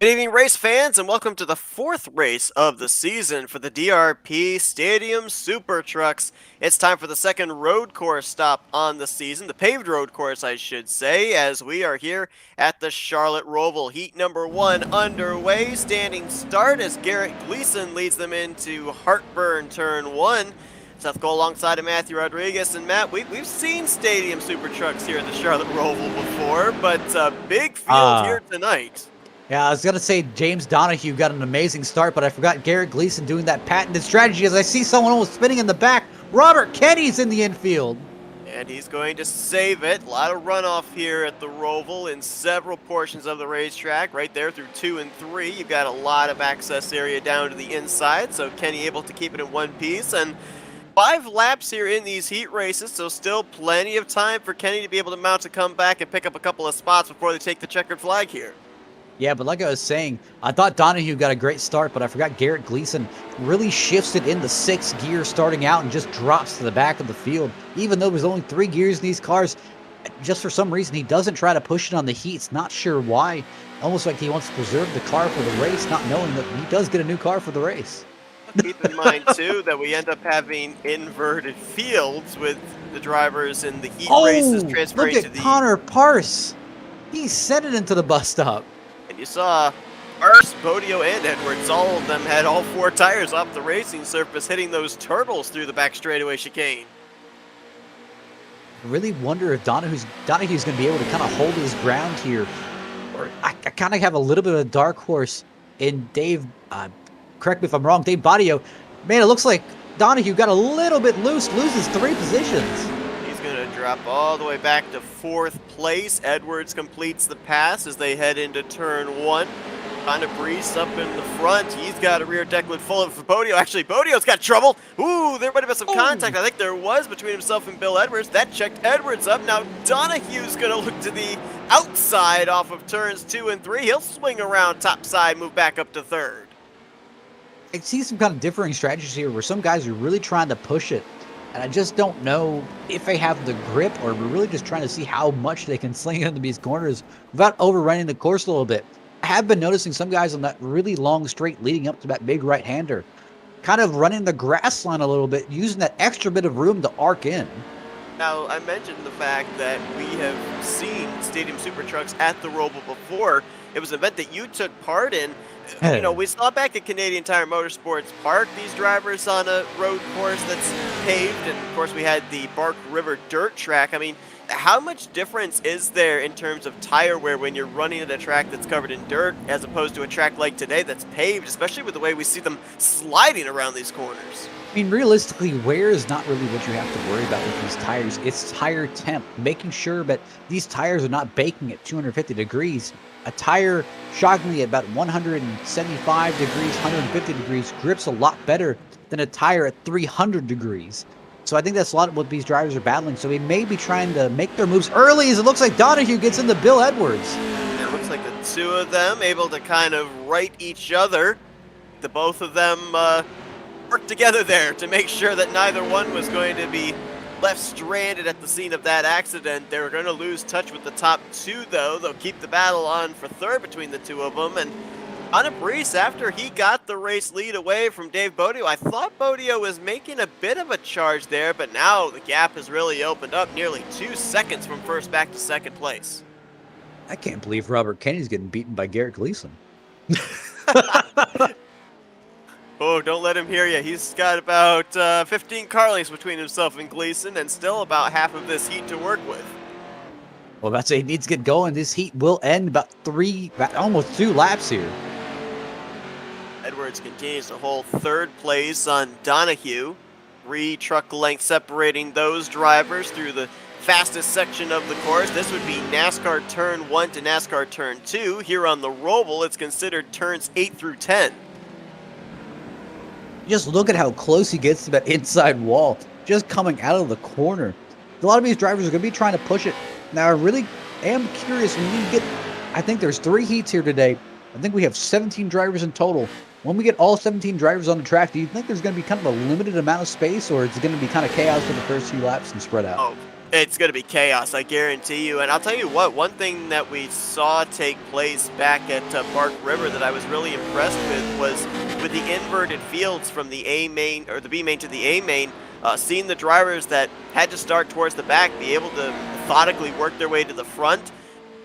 Good evening, race fans, and welcome to the fourth race of the season for the DRP Stadium Super Trucks. It's time for the second road course stop on the season, the paved road course, I should say, as we are here at the Charlotte Roval. Heat number one underway, standing start as Garrett Gleason leads them into Heartburn Turn 1. Seth Cole alongside of Matthew Rodriguez. And Matt, we've seen Stadium Super Trucks here at the Charlotte Roval before, but big field Ah, here tonight. yeah, I was going to say James Donahue got an amazing start, but I forgot Garrett Gleason doing that patented strategy as I see someone almost spinning in the back. Robert Kenny's in the infield. And he's going to save it. A lot of runoff here at the Roval in several portions of the racetrack, right there through 2 and 3. You've got a lot of access area down to the inside, so Kenny able to keep it in one piece. And 5 laps here in these heat races, so still plenty of time for Kenny to be able to mount a comeback and pick up a couple of spots before they take the checkered flag here. Yeah, but like I was saying, I thought Donahue got a great start, but I forgot Garrett Gleason really shifts it into 6th gear starting out and just drops to the back of the field. Even though there's only 3 gears in these cars, just for some reason, he doesn't try to push it on the heats. Not sure why. Almost like he wants to preserve the car for the race, not knowing that he does get a new car for the race. Keep in mind, too, that we end up having inverted fields with the drivers in the heat races Oh, transferring look to at the... Connor Parse. He sent it into the bus stop. And you saw Arce, Bodio, and Edwards. All of them had all 4 tires off the racing surface, hitting those turtles through the back straightaway chicane. I really wonder if Donahue's going to be able to kind of hold his ground here. Or I kind of have a little bit of a dark horse in Dave, correct me if I'm wrong, Dave Bodio. Man, it looks like Donahue got a little bit loose, loses 3 positions. He's going to drop all the way back to 4th place. Edwards completes the pass as they head into turn 1. Kind of Breeze up in the front. He's got a rear deck lid full of Bodio. Actually, Bodio's got trouble. Ooh, there might have been some contact. I think there was between himself and Bill Edwards. That checked Edwards up. Now Donahue's going to look to the outside off of turns 2 and 3. He'll swing around top side, move back up to 3rd. I see some kind of differing strategies here where some guys are really trying to push it. And I just don't know if they have the grip or we're really just trying to see how much they can sling into these corners without overrunning the course a little bit. I have been noticing some guys on that really long straight leading up to that big right-hander kind of running the grass line a little bit, using that extra bit of room to arc in. Now, I mentioned the fact that we have seen Stadium Super Trucks at the Roval before. It was an event that you took part in. You know, we saw back at Canadian Tire Motorsports Park these drivers on a road course that's paved, and of course we had the Bark River dirt track. I mean, how much difference is there in terms of tire wear when you're running at a track that's covered in dirt as opposed to a track like today that's paved, especially with the way we see them sliding around these corners? I mean, realistically, wear is not really what you have to worry about with these tires. It's tire temp, making sure that these tires are not baking at 250 degrees. A tire, shockingly, at about 175 degrees, 150 degrees, grips a lot better than a tire at 300 degrees. So I think that's a lot of what these drivers are battling. So they may be trying to make their moves early as it looks like Donahue gets into Bill Edwards. It looks like the two of them able to kind of right each other. The both of them work together there to make sure that neither one was going to be left stranded at the scene of that accident. They were going to lose touch with the top 2, though. They'll keep the battle on for 3rd between the 2 of them. And Anna Brees, after he got the race lead away from Dave Bodio, I thought Bodio was making a bit of a charge there, but now the gap has really opened up, nearly 2 seconds from 1st back to 2nd place. I can't believe Robert Kenny's getting beaten by Garrett Gleason. Oh, don't let him hear you. He's got about 15 car lengths between himself and Gleason, and still about half of this heat to work with. Well, that's it. He needs to get going. This heat will end about almost 2 laps here. Edwards continues to hold 3rd place on Donahue. 3 truck lengths separating those drivers through the fastest section of the course. This would be NASCAR Turn 1 to NASCAR Turn 2. Here on the Roval, it's considered turns 8 through 10. Just look at how close he gets to that inside wall, just coming out of the corner. A lot of these drivers are going to be trying to push it. Now, I really am curious when we get, I think there's 3 heats here today. I think we have 17 drivers in total. When we get all 17 drivers on the track, do you think there's going to be kind of a limited amount of space, or is it going to be kind of chaos for the first few laps and spread out? Oh, It's going to be chaos, I guarantee you. And I'll tell you what, one thing that we saw take place back at Bark River that I was really impressed with was with the inverted fields from the A main or the B main to the A main, seeing the drivers that had to start towards the back be able to methodically work their way to the front.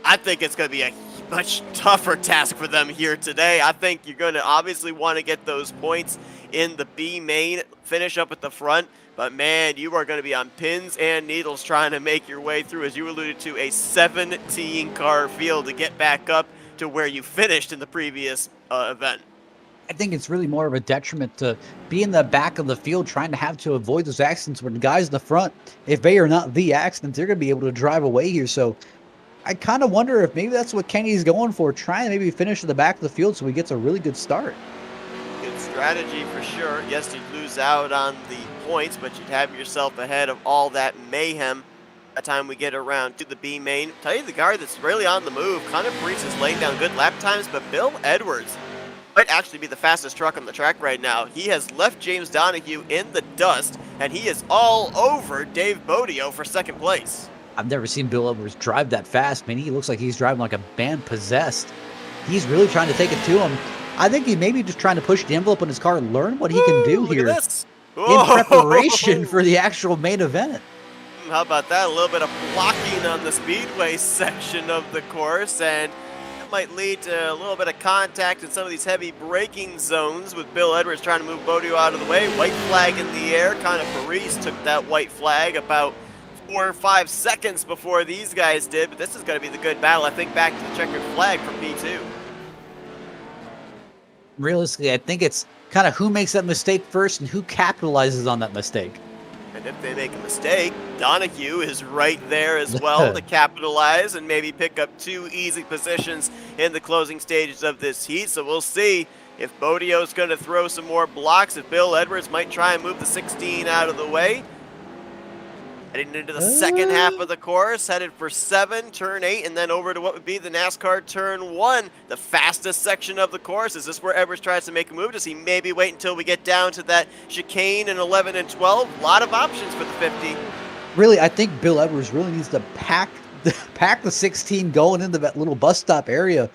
I think it's going to be a much tougher task for them here today. I think you're going to obviously want to get those points in the B main, finish up at the front. But man, you are going to be on pins and needles trying to make your way through, as you alluded to, a 17-car field to get back up to where you finished in the previous event. I think it's really more of a detriment to be in the back of the field trying to have to avoid those accidents when the guys in the front, if they are not the accidents, they're going to be able to drive away here. So I kind of wonder if maybe that's what Kenny's going for, trying to maybe finish at the back of the field so he gets a really good start. Good strategy for sure. Yes, you'd lose out on the points, but you'd have yourself ahead of all that mayhem by the time we get around to the B main. Tell you the guy that's really on the move. Connor Parise is laying down good lap times, but Bill Edwards might actually be the fastest truck on the track right now. He has left James Donahue in the dust, and he is all over Dave Bodio for second place. I've never seen Bill Edwards drive that fast. I mean, he looks like he's driving like a man possessed. He's really trying to take it to him. I think he may be just trying to push the envelope in his car and learn what he can do here in preparation for the actual main event. How about that? A little bit of blocking on the speedway section of the course, and it might lead to a little bit of contact in some of these heavy braking zones with Bill Edwards trying to move Bodio out of the way. White flag in the air. Connor Parise took that white flag about 4 or 5 seconds before these guys did, but this is going to be the good battle. I think back to the checkered flag for P2. Realistically, I think it's kind of who makes that mistake first and who capitalizes on that mistake. And if they make a mistake, Donahue is right there as well to capitalize and maybe pick up 2 easy positions in the closing stages of this heat. So we'll see if Bodio's going to throw some more blocks, if Bill Edwards might try and move the 16 out of the way. Heading into the second half of the course, headed for 7, turn 8, and then over to what would be the NASCAR turn 1, the fastest section of the course. Is this where Edwards tries to make a move? Does he maybe wait until we get down to that chicane in 11 and 12? A lot of options for the 50. Really, I think Bill Edwards really needs to pack the 16 going into that little bus stop area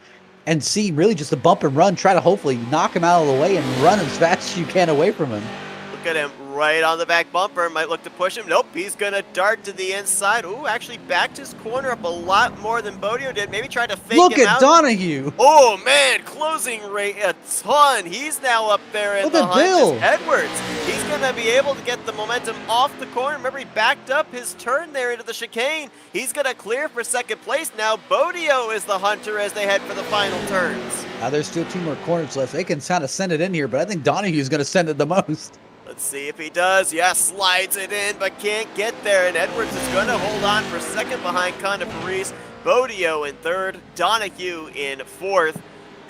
and see really just a bump and run, try to hopefully knock him out of the way and run as fast as you can away from him. Look at him right on the back bumper. Might look to push him. Nope, he's going to dart to the inside. Ooh, actually backed his corner up a lot more than Bodio did. Maybe tried to fake him out. Look at Donahue. Oh, man, closing rate a ton. He's now up there in the hunt. Bill Edwards. He's going to be able to get the momentum off the corner. Remember, he backed up his turn there into the chicane. He's going to clear for second place. Now Bodio is the hunter as they head for the final turns. Now there's still 2 more corners left. They can kind of send it in here, but I think Donahue's going to send it the most. Let's see if he does. Yeah, slides it in, but can't get there. And Edwards is going to hold on for second behind Connor Parise. Bodio in third, Donahue in fourth.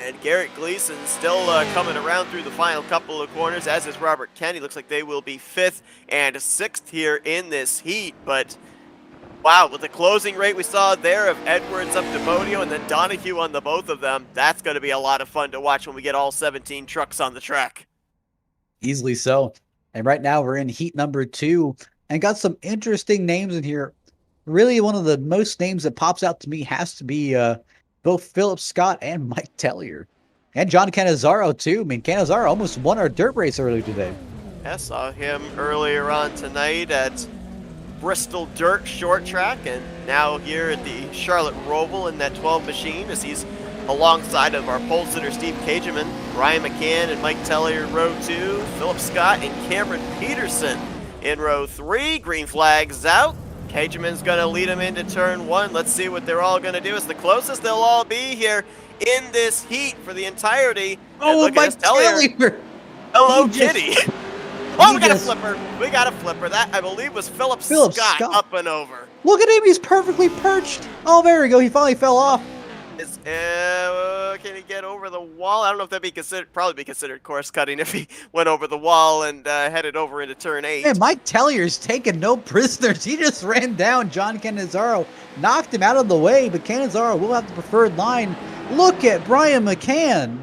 And Garrett Gleason still coming around through the final couple of corners, as is Robert Kenny. Looks like they will be 5th and 6th here in this heat. But wow, with the closing rate we saw there of Edwards up to Bodio and then Donahue on the both of them, that's going to be a lot of fun to watch when we get all 17 trucks on the track. Easily so. And right now we're in heat number 2 and got some interesting names in here. Really, one of the most names that pops out to me has to be both Philip Scott and Mike Tellier. And John Cannizzaro, too. I mean, Cannizzaro almost won our dirt race earlier today. I saw him earlier on tonight at Bristol Dirt Short Track, and now here at the Charlotte Roval in that 12 machine as he's alongside of our pole sitter Steve Cageman, Ryan Mccann and Mike Tellier in row 2, Philip Scott and Cameron Peterson in row 3. Green flag's out. Cageman's going to lead him into turn 1. Let's see what they're all going to do. It's the closest they'll all be here in this heat for the entirety. Oh, Mike Tellier! Hello, Kitty. Oh, we got a flipper. We got a flipper. That, I believe, was Philip Scott up and over. Look at him. He's perfectly perched. Oh, there we go. He finally fell off. Can he get over the wall? I don't know if that'd be considered, probably be considered course cutting if he went over the wall and headed over into turn 8. Man, Mike Tellier's taking no prisoners. He just ran down John Cannizzaro, knocked him out of the way, but Cannizzaro will have the preferred line. Look at Brian Mccann.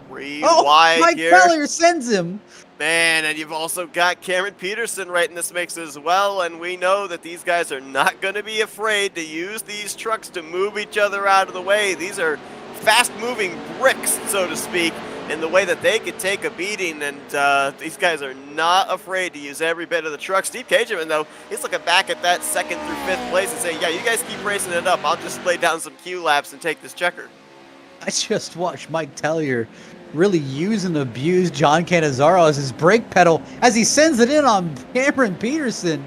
Wide Mike here. Tellier sends him. Man, and you've also got Cameron Peterson right in this mix as well, and we know that these guys are not going to be afraid to use these trucks to move each other out of the way. These are fast-moving bricks, so to speak, in the way that they could take a beating, and these guys are not afraid to use every bit of the truck. Steve Cageman, though, he's looking back at that 2nd through 5th place and saying, yeah, you guys keep racing it up. I'll just lay down some Q laps and take this checker. I just watched Mike Tellier really use and abuse John Cannizzaro as his brake pedal as he sends it in on Cameron Peterson.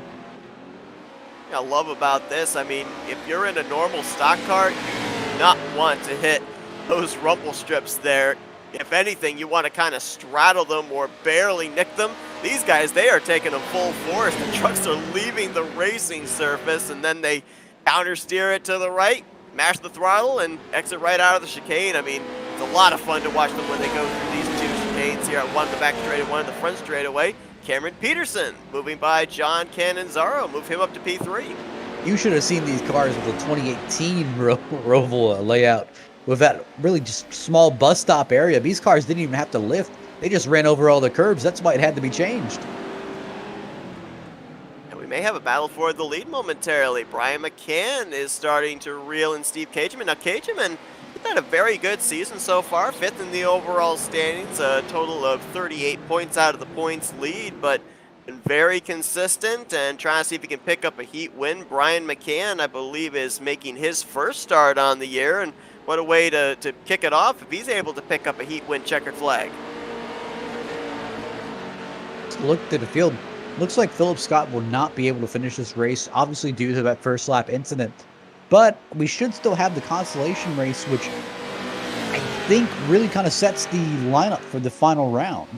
I love about this, I mean, if you're in a normal stock car, you do not want to hit those rumble strips there. If anything, you want to kind of straddle them or barely nick them. These guys, they are taking them full force. The trucks are leaving the racing surface, and then they counter steer it to the right, mash the throttle, and exit right out of the chicane. I mean, it's a lot of fun to watch them when they go through these 2 chicanes here, one in the back straightaway, one in the front straightaway. Cameron Peterson moving by John Cannizzaro, move him up to P3. You should have seen these cars with the 2018 Roval layout with that really just small bus stop area. These cars didn't even have to lift. They just ran over all the curbs. That's why it had to be changed. And we may have a battle for the lead momentarily. Brian Mccann is starting to reel in Steve Cageman. Now, Cageman had a very good season so far, 5th in the overall standings, a total of 38 points out of the points lead, but been very consistent and trying to see if he can pick up a heat win. Brian Mccann, I believe, is making his first start on the year, and what a way to kick it off if he's able to pick up a heat win checkered flag. Let's look to the field. Looks like Philip Scott will not be able to finish this race, obviously due to that first lap incident. But we should still have the consolation race, which I think really kind of sets the lineup for the final round.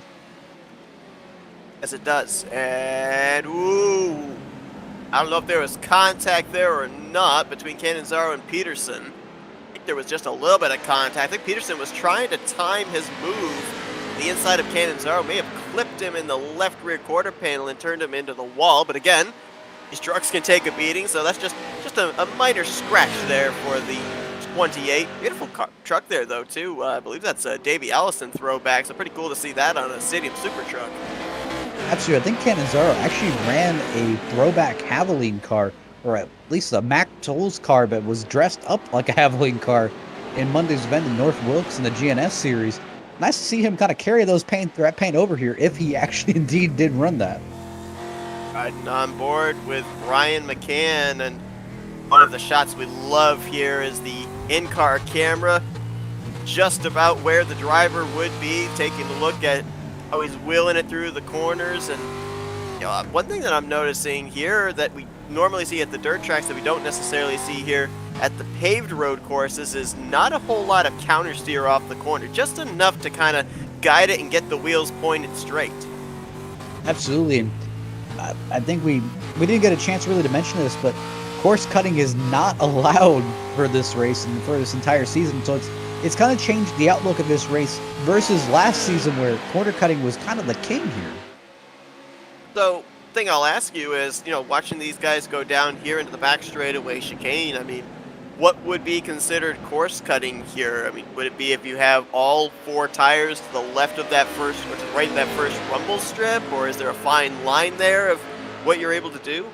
Yes, it does. And, ooh, I don't know if there was contact there or not between Cannizzaro and Peterson. I think there was just a little bit of contact. I think Peterson was trying to time his move. The inside of Cannizzaro may have clipped him in the left rear quarter panel and turned him into the wall. But again, these trucks can take a beating, so that's just a minor scratch there for the 28. Beautiful truck there, though, too. I believe that's a Davey Allison throwback, so pretty cool to see that on a Stadium Super Truck. Absolutely. I think Cannizzaro actually ran a throwback Havoline car, or at least a Mac Tools car, but was dressed up like a Havoline car in Monday's event in North Wilkes in the GNS series. Nice to see him kind of carry that paint over here if he actually indeed did run that. Riding on board with Brian Mccann, and one of the shots we love here is the in-car camera, just about where the driver would be, taking a look at how he's wheeling it through the corners. And one thing that I'm noticing here that we normally see at the dirt tracks that we don't necessarily see here at the paved road courses is not a whole lot of counter steer off the corner, just enough to kind of guide it and get the wheels pointed straight. Absolutely. And I think we didn't get a chance really to mention this, but course cutting is not allowed for this race and for this entire season. So it's kind of changed the outlook of this race versus last season where corner cutting was kind of the king here. So, thing I'll ask you is, watching these guys go down here into the back straightaway chicane, I mean, what would be considered course cutting here? I mean, would it be if you have all 4 tires to the left of that first, or to the right of that first rumble strip, or is there a fine line there of what you're able to do?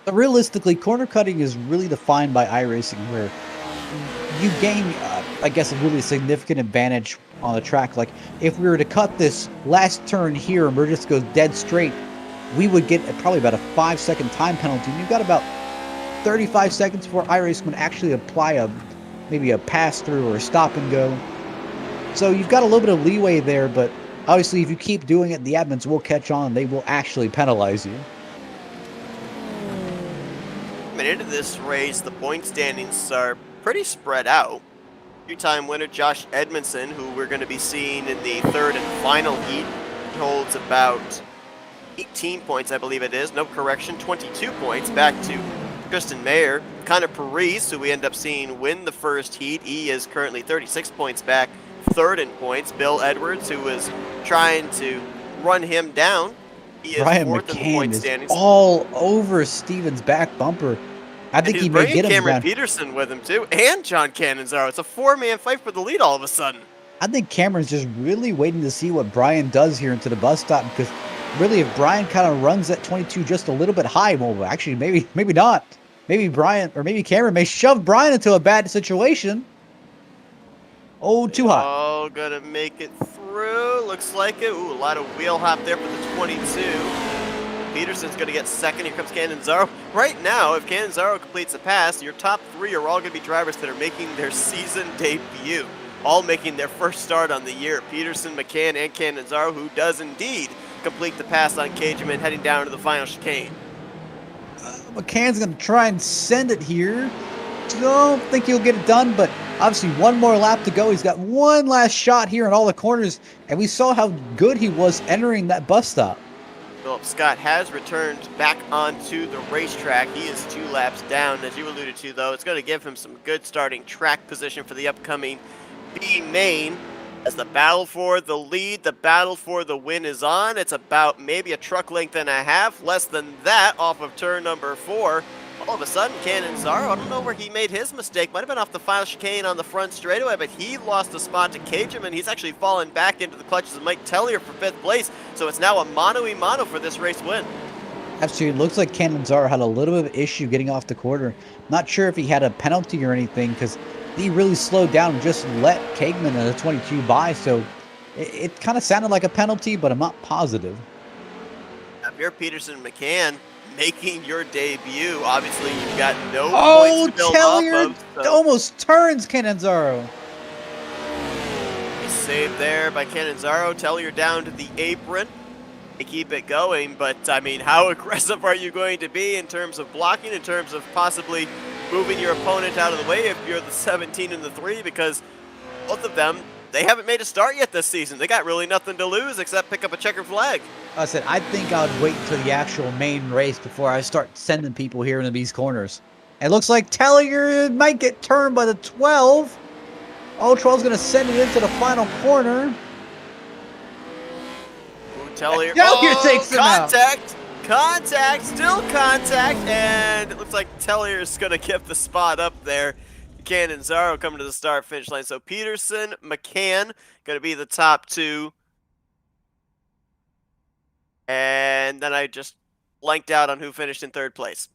But realistically, corner cutting is really defined by iRacing, where you gain, I guess, a really significant advantage on the track. Like, if we were to cut this last turn here and we're just go dead straight, we would get probably about a 5-second time penalty. And you've got about 35 seconds before iRacing would actually apply maybe a pass through or a stop and go. So you've got a little bit of leeway there, but obviously if you keep doing it, the admins will catch on. They will actually penalize you. Into this race, the point standings are pretty spread out. 2-time winner Josh Edmondson, who we're going to be seeing in the 3rd and final heat, holds about 18 points, I believe it is. No correction, 22 points back to Tristan Mayer. Connor Parise, who we end up seeing win the first heat, he is currently 36 points back, 3rd in points. Bill Edwards, who was trying to run him down, he is Brian 4th in the Mccann point is standings. all over Steven's back bumper. I think he may get him Cameron around. Peterson with him too, and John Cannizzaro. It's a 4-man fight for the lead all of a sudden. I think Cameron's just really waiting to see what Brian does here into the bus stop, because really, if Brian kind of runs that 22 just a little bit high, well, actually, maybe not. Maybe Brian or maybe Cameron may shove Brian into a bad situation. Oh, too hot. Oh, gonna make it through. Looks like it. Ooh, a lot of wheel hop there for the 22. Peterson's gonna get second. Here comes Cannonzaro. Right now, if Cannonzaro completes the pass, your top three are all gonna be drivers that are making their season debut. All making their first start on the year. Peterson, McCann, and Cannonzaro, who does indeed complete the pass on Cageman, heading down to the final chicane. McCann's going to try and send it here. Don't think he'll get it done, but obviously one more lap to go. He's got one last shot here in all the corners, and we saw how good he was entering that bus stop. Philip Scott has returned back onto the racetrack. He is 2 laps down, as you alluded to, though. It's going to give him some good starting track position for the upcoming B main. As the battle for the lead, the battle for the win is on. It's about maybe a truck length and a half, less than that off of turn number 4. All of a sudden, Cannonzaro, I don't know where he made his mistake. Might have been off the final chicane on the front straightaway, but he lost a spot to Cageman. He's actually fallen back into the clutches of Mike Tellier for 5th place. So it's now a mano-a-mano for this race win. Absolutely. It looks like Cannonzaro had a little bit of issue getting off the quarter. Not sure if he had a penalty or anything, because he really slowed down and just let Cageman at a 22 by. So it kind of sounded like a penalty, but I'm not positive. If you're Peterson McCann making your debut, obviously you've got no points to build Tellier off of. So almost turns Cannonzaro. saved there by Cannonzaro. Tellier down to the apron to keep it going, but I mean, how aggressive are you going to be in terms of blocking, in terms of possibly moving your opponent out of the way if you're the 17 and the 3, because both of them, they haven't made a start yet this season. They got really nothing to lose except pick up a checkered flag. I said, I think I would wait until the actual main race before I start sending people here into these corners. It looks like Tellier might get turned by the 12. Oh, 12's going to send it into the final corner. Tellier takes him out. Contact, still contact, and it looks like Tellier's going to give the spot up there. Cannonzaro coming to the start-finish line. So Peterson, McCann going to be the top two. And then I just blanked out on who finished in third place.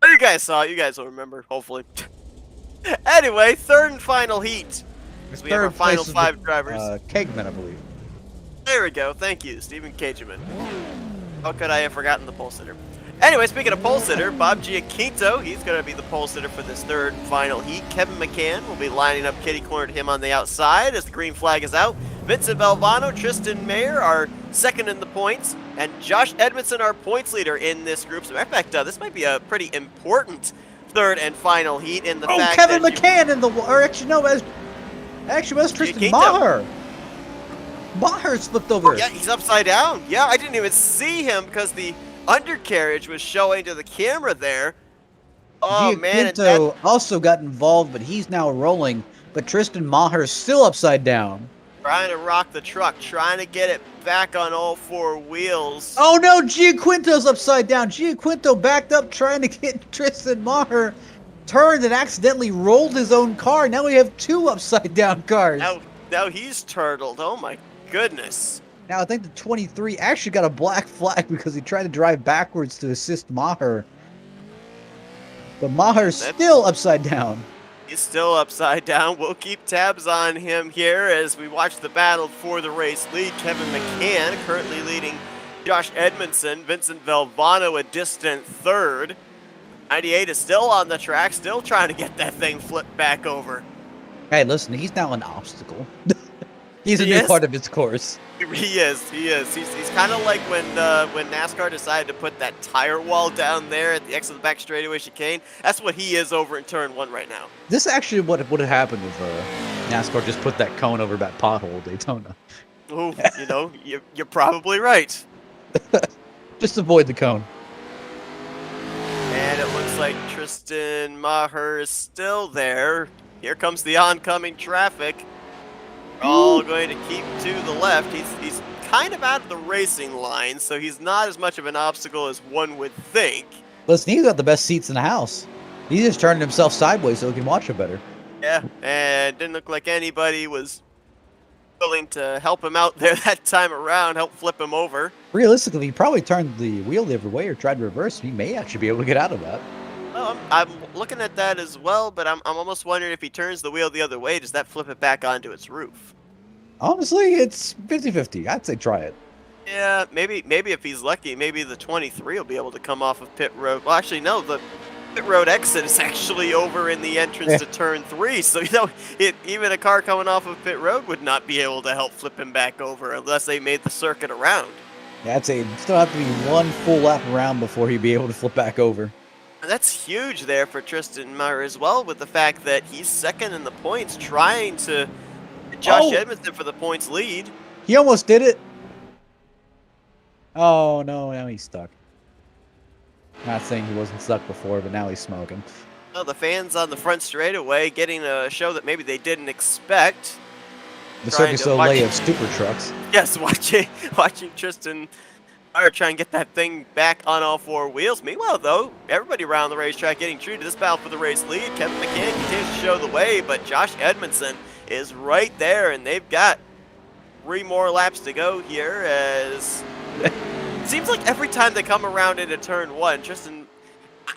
You guys saw it. You guys will remember, hopefully. Anyway, third and final heat. Because we have our final 5 drivers. Cageman, I believe. There we go. Thank you, Stephen Cageman. How could I have forgotten the pole sitter? Anyway, speaking of pole sitter, Bob Giaquinto, he's going to be the pole sitter for this third and final heat. Kevin McCann will be lining up kitty corner to him on the outside as the green flag is out. Vincent Valvano, Tristan Mayer are second in the points, and Josh Edmondson, our points leader in this group. So, in fact, this might be a pretty important third and final heat in the fact Kevin that McCann in the, or actually no, was Tristan Maher. Maher's flipped over. Oh, yeah, he's upside down. Yeah, I didn't even see him because the undercarriage was showing to the camera there. Oh, man. Giaquinto also got involved, but he's now rolling. But Tristan Maher's still upside down. Trying to rock the truck, trying to get it back on all 4 wheels. Oh, no, Giaquinto's upside down. Giaquinto backed up trying to get Tristan Maher, turned and accidentally rolled his own car. Now we have 2 upside down cars. Now he's turtled. Oh, my goodness. Now, I think the 23 actually got a black flag because he tried to drive backwards to assist Maher. But Maher's still upside down. He's still upside down. We'll keep tabs on him here as we watch the battle for the race lead. Kevin McCann currently leading Josh Edmondson. Vincent Valvano a distant third. 98 is still on the track, still trying to get that thing flipped back over. Hey, listen, he's now an obstacle. He's a new part of its course. He is. He's kind of like when NASCAR decided to put that tire wall down there at the exit of the back straightaway chicane. That's what he is over in turn 1 right now. This is actually what would have happened if NASCAR just put that cone over that pothole at Daytona. Oh, you're probably right. Just avoid the cone. And it looks like Tristan Maher is still there. Here comes the oncoming traffic. All going to keep to the left. He's kind of out of the racing line, so he's not as much of an obstacle as one would think. Listen, he's got the best seats in the house. He's just turning himself sideways so he can watch it better. Yeah, and didn't look like anybody was willing to help him out there that time around, help flip him over. Realistically, he probably turned the wheel the other way or tried to reverse. He may actually be able to get out of that. Well, I'm looking at that as well, but I'm almost wondering if he turns the wheel the other way, does that flip it back onto its roof? Honestly, it's 50-50. I'd say try it. Yeah, maybe if he's lucky, maybe the 23 will be able to come off of pit road. Well, actually, no, the pit road exit is actually over in the entrance to turn 3, so even a car coming off of pit road would not be able to help flip him back over unless they made the circuit around. Yeah, I'd say it'd still have to be one full lap around before he'd be able to flip back over. And that's huge there for Tristan Meyer as well, with the fact that he's second in the points, trying to Josh Edmondson for the points lead. He almost did it. Oh, no, now he's stuck. Not saying he wasn't stuck before, but now he's smoking. Well, the fans on the front straightaway getting a show that maybe they didn't expect. The Circus Soleil of stupor trucks. Yes, watching Tristan Meyer try and get that thing back on all four wheels. Meanwhile, though, everybody around the racetrack getting true to this battle for the race lead. Kevin Mccann continues to show the way, but Josh Edmondson is right there, and they've got 3 more laps to go here as it seems like every time they come around into turn 1, Tristan,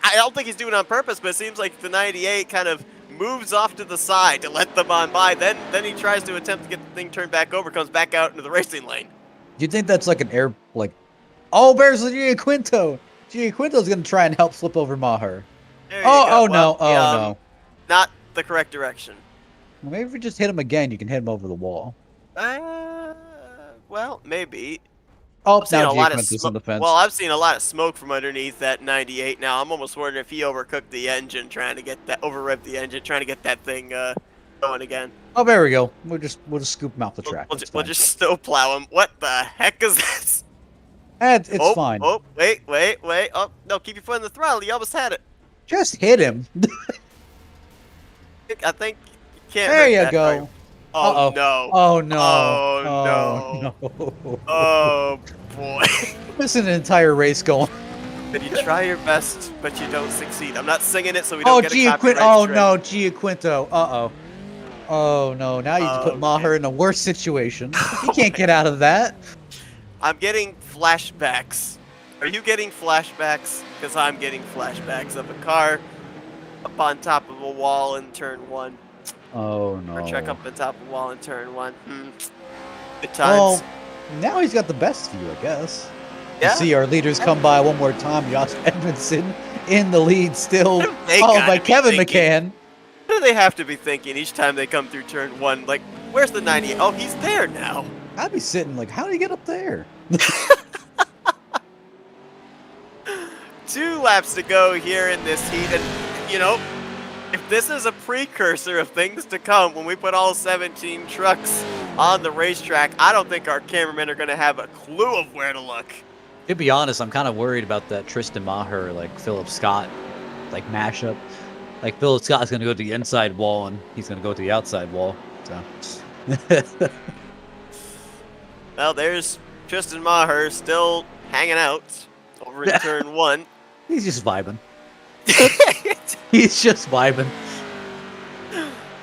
I don't think he's doing it on purpose, but it seems like the 98 kind of moves off to the side to let them on by. Then he tries to attempt to get the thing turned back over, comes back out into the racing lane. Do you think that's like an air, like, oh, there's Giaquinto. Giaquinto's going to try and help flip over Maher. No. Not the correct direction. Well, maybe if you just hit him again, you can hit him over the wall. Well, maybe. Oh, now Giaquinto's on the fence. Well, I've seen a lot of smoke from underneath that 98 now. I'm almost wondering if he overcooked the engine, trying to get that, overrevved the engine, trying to get that thing going again. Oh, there we go. We'll just scoop him off the track. We'll just snow plow him. What the heck is this? It's fine. Oh, wait. Oh, no, keep your foot on the throttle. You almost had it. Just hit him. I think you can't. There you go. Oh, no. Oh, no. Oh, no. Oh, boy. There's an entire race going. You try your best, but you don't succeed. I'm not singing it so we don't get a copyright strike. Oh, no, Giaquinto. Uh-oh. Oh, no. Now you put Maher in a worse situation. He can't get out of that. I'm getting flashbacks. Are you getting flashbacks? Because I'm getting flashbacks of a car up on top of a wall in turn 1. Oh, no. Or check up on top of a wall in turn 1. Good times. Well, now he's got the best view, I guess. Yeah. You see our leaders come by one more time. Josh Edmondson in the lead still. Followed by Kevin Mccann. What do they have to be thinking each time they come through turn 1? Like, where's the 98? Oh, he's there now. I'd be sitting like, how did he get up there? 2 laps to go here in this heat, and you know, if this is a precursor of things to come, when we put all 17 trucks on the racetrack, I don't think our cameramen are going to have a clue of where to look. To be honest, I'm kind of worried about that Tristan Maher, like Philip Scott, like mashup. Like Philip Scott's going to go to the inside wall, and he's going to go to the outside wall. So. Well, there's Tristan Maher still hanging out over in turn 1. He's just vibing. He's just vibing.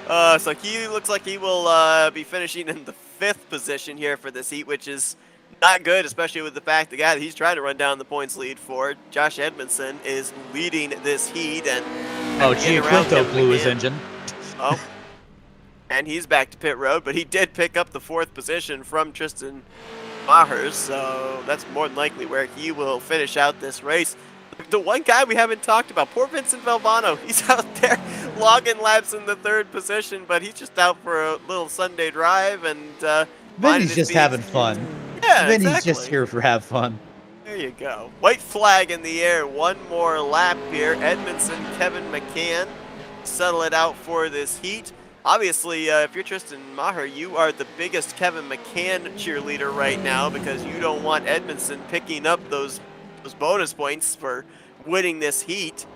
So he looks like he will be finishing in the 5th position here for this heat, which is not good, especially with the fact the guy that he's trying to run down the points lead for, Josh Edmondson, is leading this heat. And Giaquinto blew his engine. Oh, and he's back to pit road, but he did pick up the 4th position from Tristan Maher, so that's more than likely where he will finish out this race. The one guy we haven't talked about, poor Vincent Valvano. He's out there logging laps in the 3rd position, but he's just out for a little Sunday drive. And Vinny's just having fun. Yeah, Vinny's just here for have fun. There you go. White flag in the air. One more lap here. Edmondson, Kevin Mccann settle it out for this heat. Obviously, if you're Tristan Maher, you are the biggest Kevin Mccann cheerleader right now because you don't want Edmondson picking up those bonus points for winning this heat.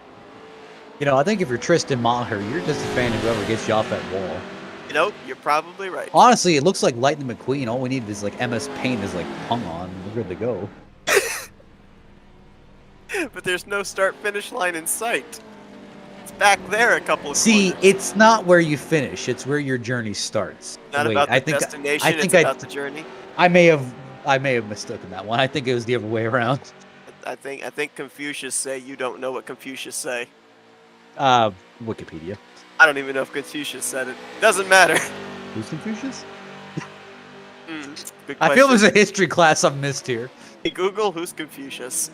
You know, I think if you're Tristan Maher, you're just a fan of whoever gets you off that wall. You know, you're probably right. Honestly, it looks like Lightning McQueen. All we need is like MS Paint is like hung on. We're good to go. But there's no start-finish line in sight. It's back there a couple of See, corners. it's not where you finish; it's where your journey starts. Not Wait, about the I think destination, it's about the journey. I may have mistaken that one. I think it was the other way around. I think Confucius say you don't know what Confucius say. Wikipedia. I don't even know if Confucius said it. Doesn't matter. Who's Confucius? Good I feel question. there's a history class I've missed here. Hey, Google, who's Confucius?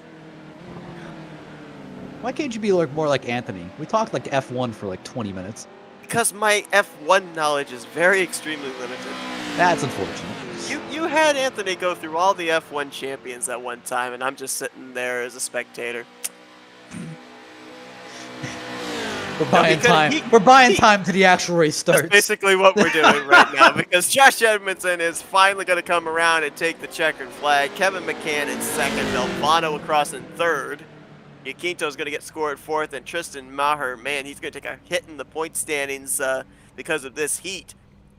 Why can't you be more like Anthony? We talked like F1 for like 20 minutes. Because my F1 knowledge is very extremely limited. That's unfortunate. You had Anthony go through all the F1 champions at one time, and I'm just sitting there as a spectator. We're buying time. We're buying time to the actual race starts. That's basically what we're doing right now, because Josh Edmondson is finally going to come around and take the checkered flag. Kevin Mccann in second, Delvano across in third. Giaquinto's going to get scored fourth, and Tristan Maher, man, he's going to take a hit in the point standings because of this heat.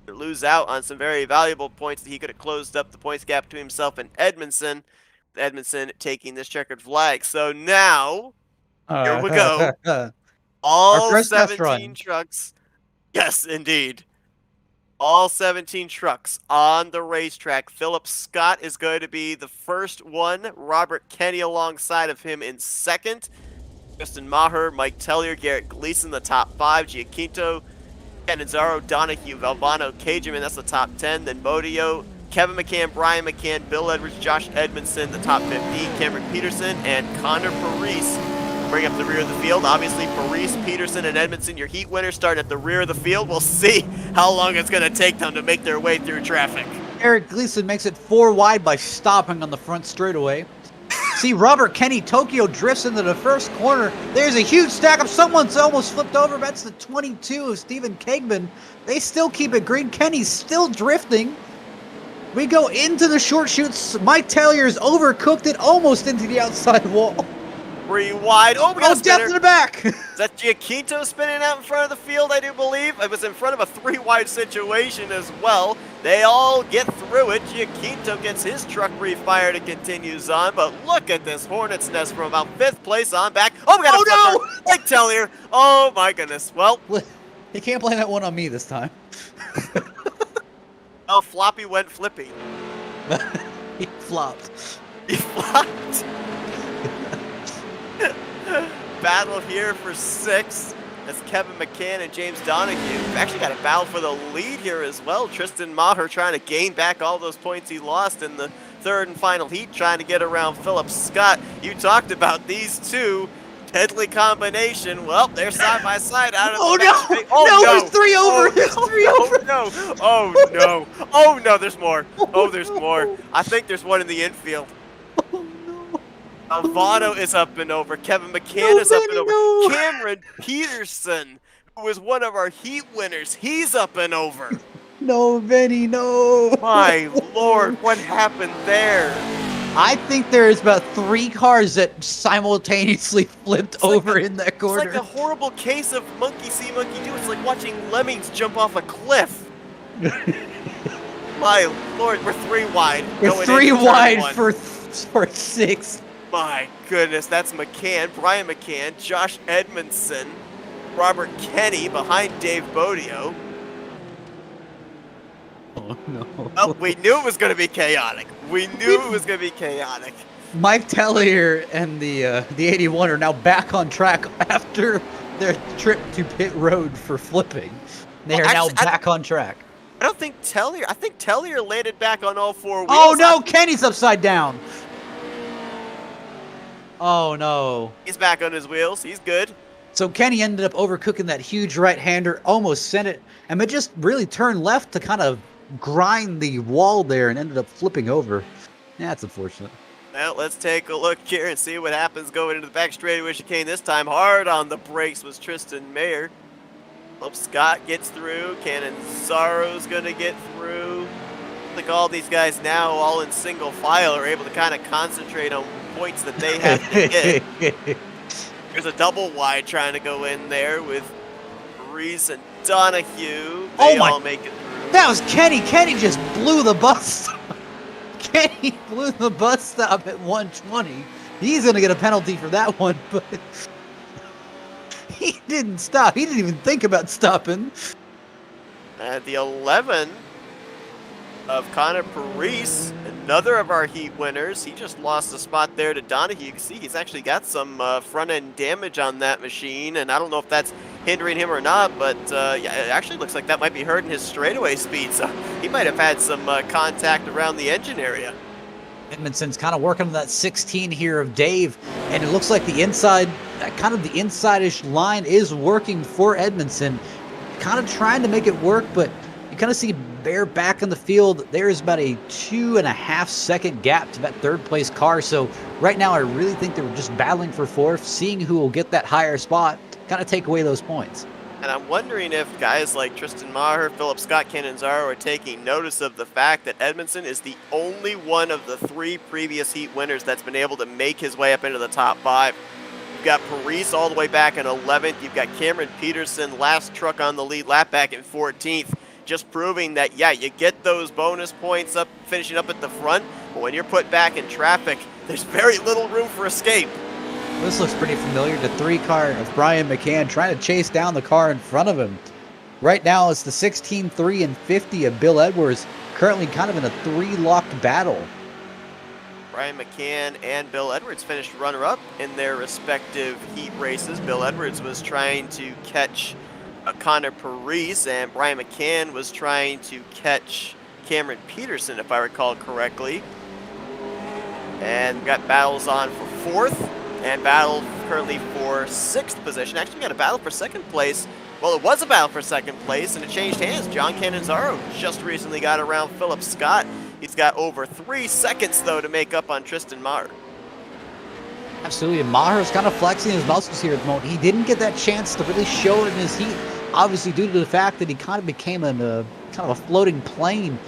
To lose out on some very valuable points that he could have closed up the points gap between himself and Edmondson. Edmondson taking this checkered flag. So now, here we go. All 17 trucks. Yes, indeed. All 17 trucks on the racetrack. Philip Scott is going to be the first one. Robert Kenny alongside of him in second. Justin Maher, Mike Tellier, Garrett Gleason, the top 5. Giaquinto, Canizaro, Donahue, Valvano, Cageman, that's the top 10. Then Bodio, Kevin Mccann, Brian McCann, Bill Edwards, Josh Edmondson, the top 15. Cameron Peterson, and Connor Parise bring up the rear of the field. Obviously, Parise, Peterson, and Edmondson, your heat winners, start at the rear of the field. We'll see how long it's going to take them to make their way through traffic. Eric Gleason makes it 4 wide by stopping on the front straightaway. See, Robert Kenny, Tokyo drifts into the first corner. There's a huge stack up. Someone's almost flipped over. That's the 22 of Stephen Kegman. They still keep it green. Kenny's still drifting. We go into the short chutes. Mike Taylor's overcooked it almost into the outside wall. 3 wide. Oh, we got a death spinner. to the back. Is that Giaquinto spinning out in front of the field, I do believe? It was in front of a 3 wide situation as well. They all get through it. Giaquinto gets his truck refired and continues on. But look at this Hornet's nest from about 5th place on back. Oh, we got a flipper. Mike Tellier. Oh, my goodness. Well, you can't blame that one on me this time. Oh, Floppy went flippy. He flopped. He flopped. Battle here for 6. That's Kevin Mccann and James Donahue. We've actually got a battle for the lead here as well. Tristan Maher trying to gain back all those points he lost in the third and final heat, trying to get around Philip Scott. You talked about these two. Deadly combination. Well, they're side by side out of the back. Oh, no, there's 3 over. There's 3 over. No. Oh, no. Oh, no, there's more. Oh, there's more. I think there's one in the infield. Alvano is up and over. Kevin Mccann is up and over. No. Cameron Peterson, who was one of our heat winners, he's up and over. No, Vinny, no. My Lord, what happened there? I think there's about 3 cars that simultaneously flipped over in that corner. It's like a horrible case of monkey see, monkey do. It's like watching lemmings jump off a cliff. My Lord, we're 3 wide. We're 3 wide for 6. My goodness, that's McCann, Brian McCann, Josh Edmondson, Robert Kenny behind Dave Bodio. Oh, no. Well, we knew it was going to be chaotic. We knew it was going to be chaotic. Mike Tellier and the 81 are now back on track after their trip to pit road for flipping. They are now back on track. I don't think Tellier, I think Tellier landed back on all 4 wheels. Oh, no, Kenny's upside down. Oh, no. He's back on his wheels. He's good. So Kenny ended up overcooking that huge right-hander, almost sent it, and it just really turned left to kind of grind the wall there and ended up flipping over. Yeah, that's unfortunate. Well, let's take a look here and see what happens going into the back straightaway chicane. This time hard on the brakes was Tristan Mayer. Hope Scott gets through. Canizzaro's going to get through. I think all these guys now, all in single file, are able to kind of concentrate on points that they have to get. There's a double wide trying to go in there with Reese and Donahue. They all make it through. That was Kenny. Kenny just blew the bus stop. Kenny blew the bus stop at 120. He's going to get a penalty for that one, but He didn't stop. He didn't even think about stopping. At the 11 of Connor Parise, another of our heat winners. He just lost a spot there to Donahue. You can see he's actually got some front-end damage on that machine, and I don't know if that's hindering him or not, but yeah, it actually looks like that might be hurting his straightaway speed, so he might have had some contact around the engine area. Edmondson's kind of working on that 16 here of Dave, and it looks like the inside, kind of the inside-ish line is working for Edmondson. Kind of trying to make it work, but you kind of see Bear back in the field. There's about a 2.5 second gap to that third place car. So right now, I really think they were just battling for fourth, seeing who will get that higher spot, kind of take away those points. And I'm wondering if guys like Tristan Maher, Philip Scott, Cananzaro are taking notice of the fact that Edmondson is the only one of the 3 previous heat winners that's been able to make his way up into the top 5. You've got Parise all the way back in 11th. You've got Cameron Peterson, last truck on the lead lap, back in 14th. Just proving that, yeah, you get those bonus points up, finishing up at the front, but when you're put back in traffic, there's very little room for escape. This looks pretty familiar to 3 car of Brian McCann trying to chase down the car in front of him. Right now, it's the 16, 3, and 50 of Bill Edwards, currently kind of in a 3-locked battle. Brian McCann and Bill Edwards finished runner-up in their respective heat races. Bill Edwards was trying to catch Connor Parise, and Brian McCann was trying to catch Cameron Peterson, if I recall correctly. And we got battles on for 4th, and battle currently for 6th position. Actually, we got a battle for 2nd place. Well, it was a battle for 2nd place, and it changed hands. John Cananzaro just recently got around Philip Scott. He's got over 3 seconds, though, to make up on Tristan Maher. Absolutely. Maher's kind of flexing his muscles here at the moment. He didn't get that chance to really show it in his heat, obviously due to the fact that he kind of became kind of a floating plane.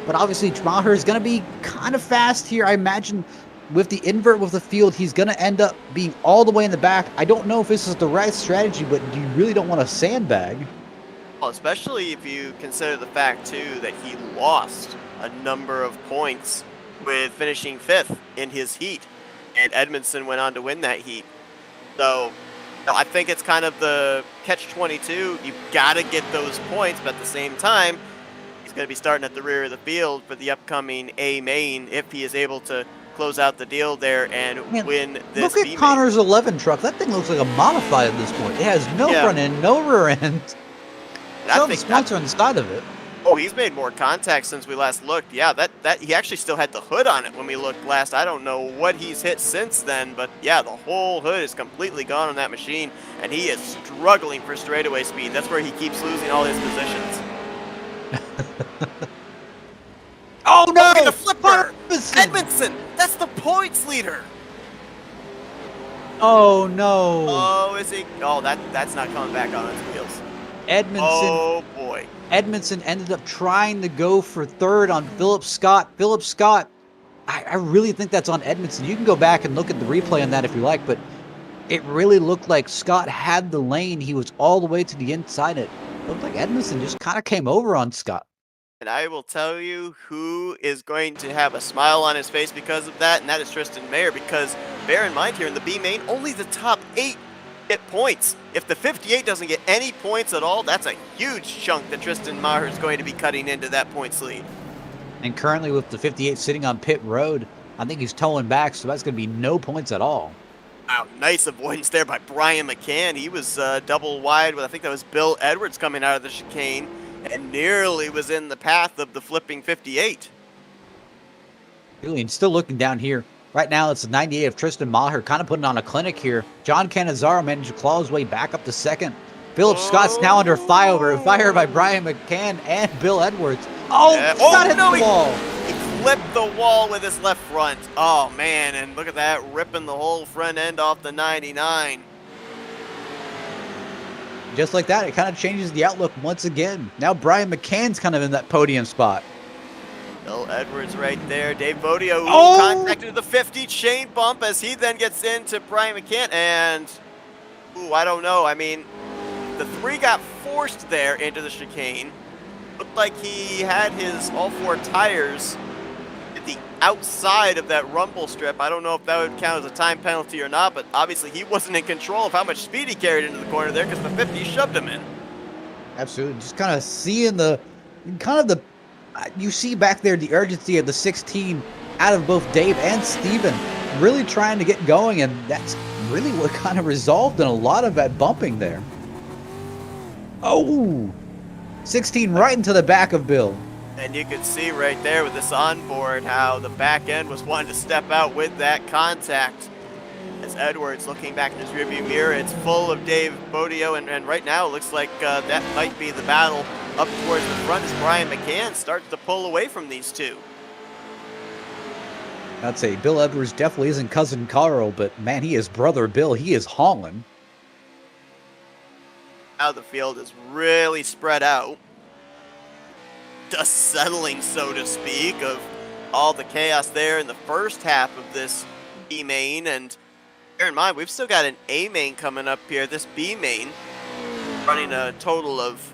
But obviously, Maher is going to be kind of fast here. I imagine with the invert with the field, he's going to end up being all the way in the back. I don't know if this is the right strategy, but you really don't want to sandbag. Well, especially if you consider the fact, too, that he lost a number of points with finishing 5th in his heat, and Edmondson went on to win that heat. So I think it's kind of the catch-22. You've got to get those points, but at the same time, he's going to be starting at the rear of the field for the upcoming A main if he is able to close out the deal there and win this. Look at Connor's 11 truck. That thing looks like a modified at this point. It has no front end, no rear end. No sponsor on the side of it. Oh, he's made more contact since we last looked. Yeah, that he actually still had the hood on it when we looked last. I don't know what he's hit since then, but yeah, the whole hood is completely gone on that machine, and he is struggling for straightaway speed. That's where he keeps losing all his positions. Oh no! Look at the flipper! Edmondson! That's the points leader! Oh no! Oh, is he? Oh, that's not coming back on its wheels. Edmondson. Oh boy. Edmondson ended up trying to go for 3rd on Philip Scott. Philip Scott, I really think that's on Edmondson. You can go back and look at the replay on that if you like, but it really looked like Scott had the lane. He was all the way to the inside. It looked like Edmondson just kind of came over on Scott. And I will tell you who is going to have a smile on his face because of that, and that is Tristan Mayer, because bear in mind here in the B main, only the top 8 get points. If the 58 doesn't get any points at all, that's a huge chunk that Tristan Maher is going to be cutting into that points lead. And currently with the 58 sitting on pit road, I think he's towing back, so that's going to be no points at all. Wow, nice avoidance there by Brian McCann. He was double wide with, I think that was Bill Edwards coming out of the chicane, and nearly was in the path of the flipping 58. Julian still looking down here. Right now, it's the 98 of Tristan Maher, kind of putting on a clinic here. John Cananzaro managed to claw his way back up to 2nd. Philip Scott's now under fire by Brian McCann and Bill Edwards. Oh, Scott hit the wall. He flipped the wall with his left front. Oh, man, and look at that, ripping the whole front end off the 99. Just like that, it kind of changes the outlook once again. Now Brian McCann's kind of in that podium spot. Bill Edwards right there. Dave Bodio contacted the 50 chain bump as he then gets into Brian McCann. And, I don't know. I mean, the 3 got forced there into the chicane. Looked like he had his all 4 tires at the outside of that rumble strip. I don't know if that would count as a time penalty or not, but obviously he wasn't in control of how much speed he carried into the corner there because the 50 shoved him in. Absolutely. Just kind of seeing you see back there the urgency of the 16 out of both Dave and Steven really trying to get going, and that's really what kind of resolved in a lot of that bumping there. Oh, 16 right into the back of Bill. And you could see right there with this onboard how the back end was wanting to step out with that contact. As Edwards looking back in his rearview mirror, it's full of Dave Bodio, and right now it looks like that might be the battle up towards the front as Brian Mccann starts to pull away from these two. I'd say Bill Edwards definitely isn't cousin Carl, but man, he is brother Bill. He is hauling. Now the field is really spread out. Dust settling, so to speak, of all the chaos there in the first half of this B main. And bear in mind, we've still got an A main coming up here. This B main running a total of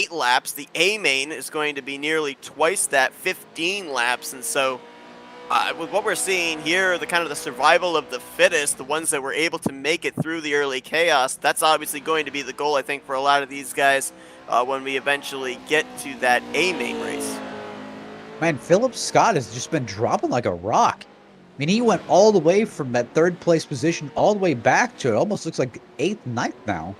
8 laps. The A main is going to be nearly twice that, 15 laps. And so with what we're seeing here, the kind of the survival of the fittest, the ones that were able to make it through the early chaos, that's obviously going to be the goal, I think, for a lot of these guys when we eventually get to that A main race. Man, Philip Scott has just been dropping like a rock. I mean, he went all the way from that 3rd place position all the way back to it almost looks like 8th, 9th now.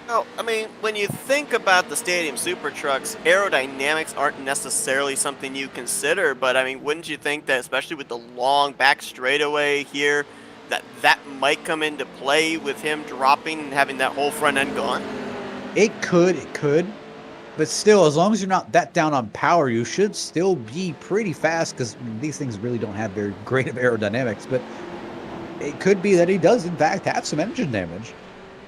Well, I mean, when you think about the Stadium Super Trucks, aerodynamics aren't necessarily something you consider, but I mean, wouldn't you think that, especially with the long back straightaway here, that might come into play with him dropping and having that whole front end gone? It could. But still, as long as you're not that down on power, you should still be pretty fast because these things really don't have very great of aerodynamics. But it could be that he does, in fact, have some engine damage.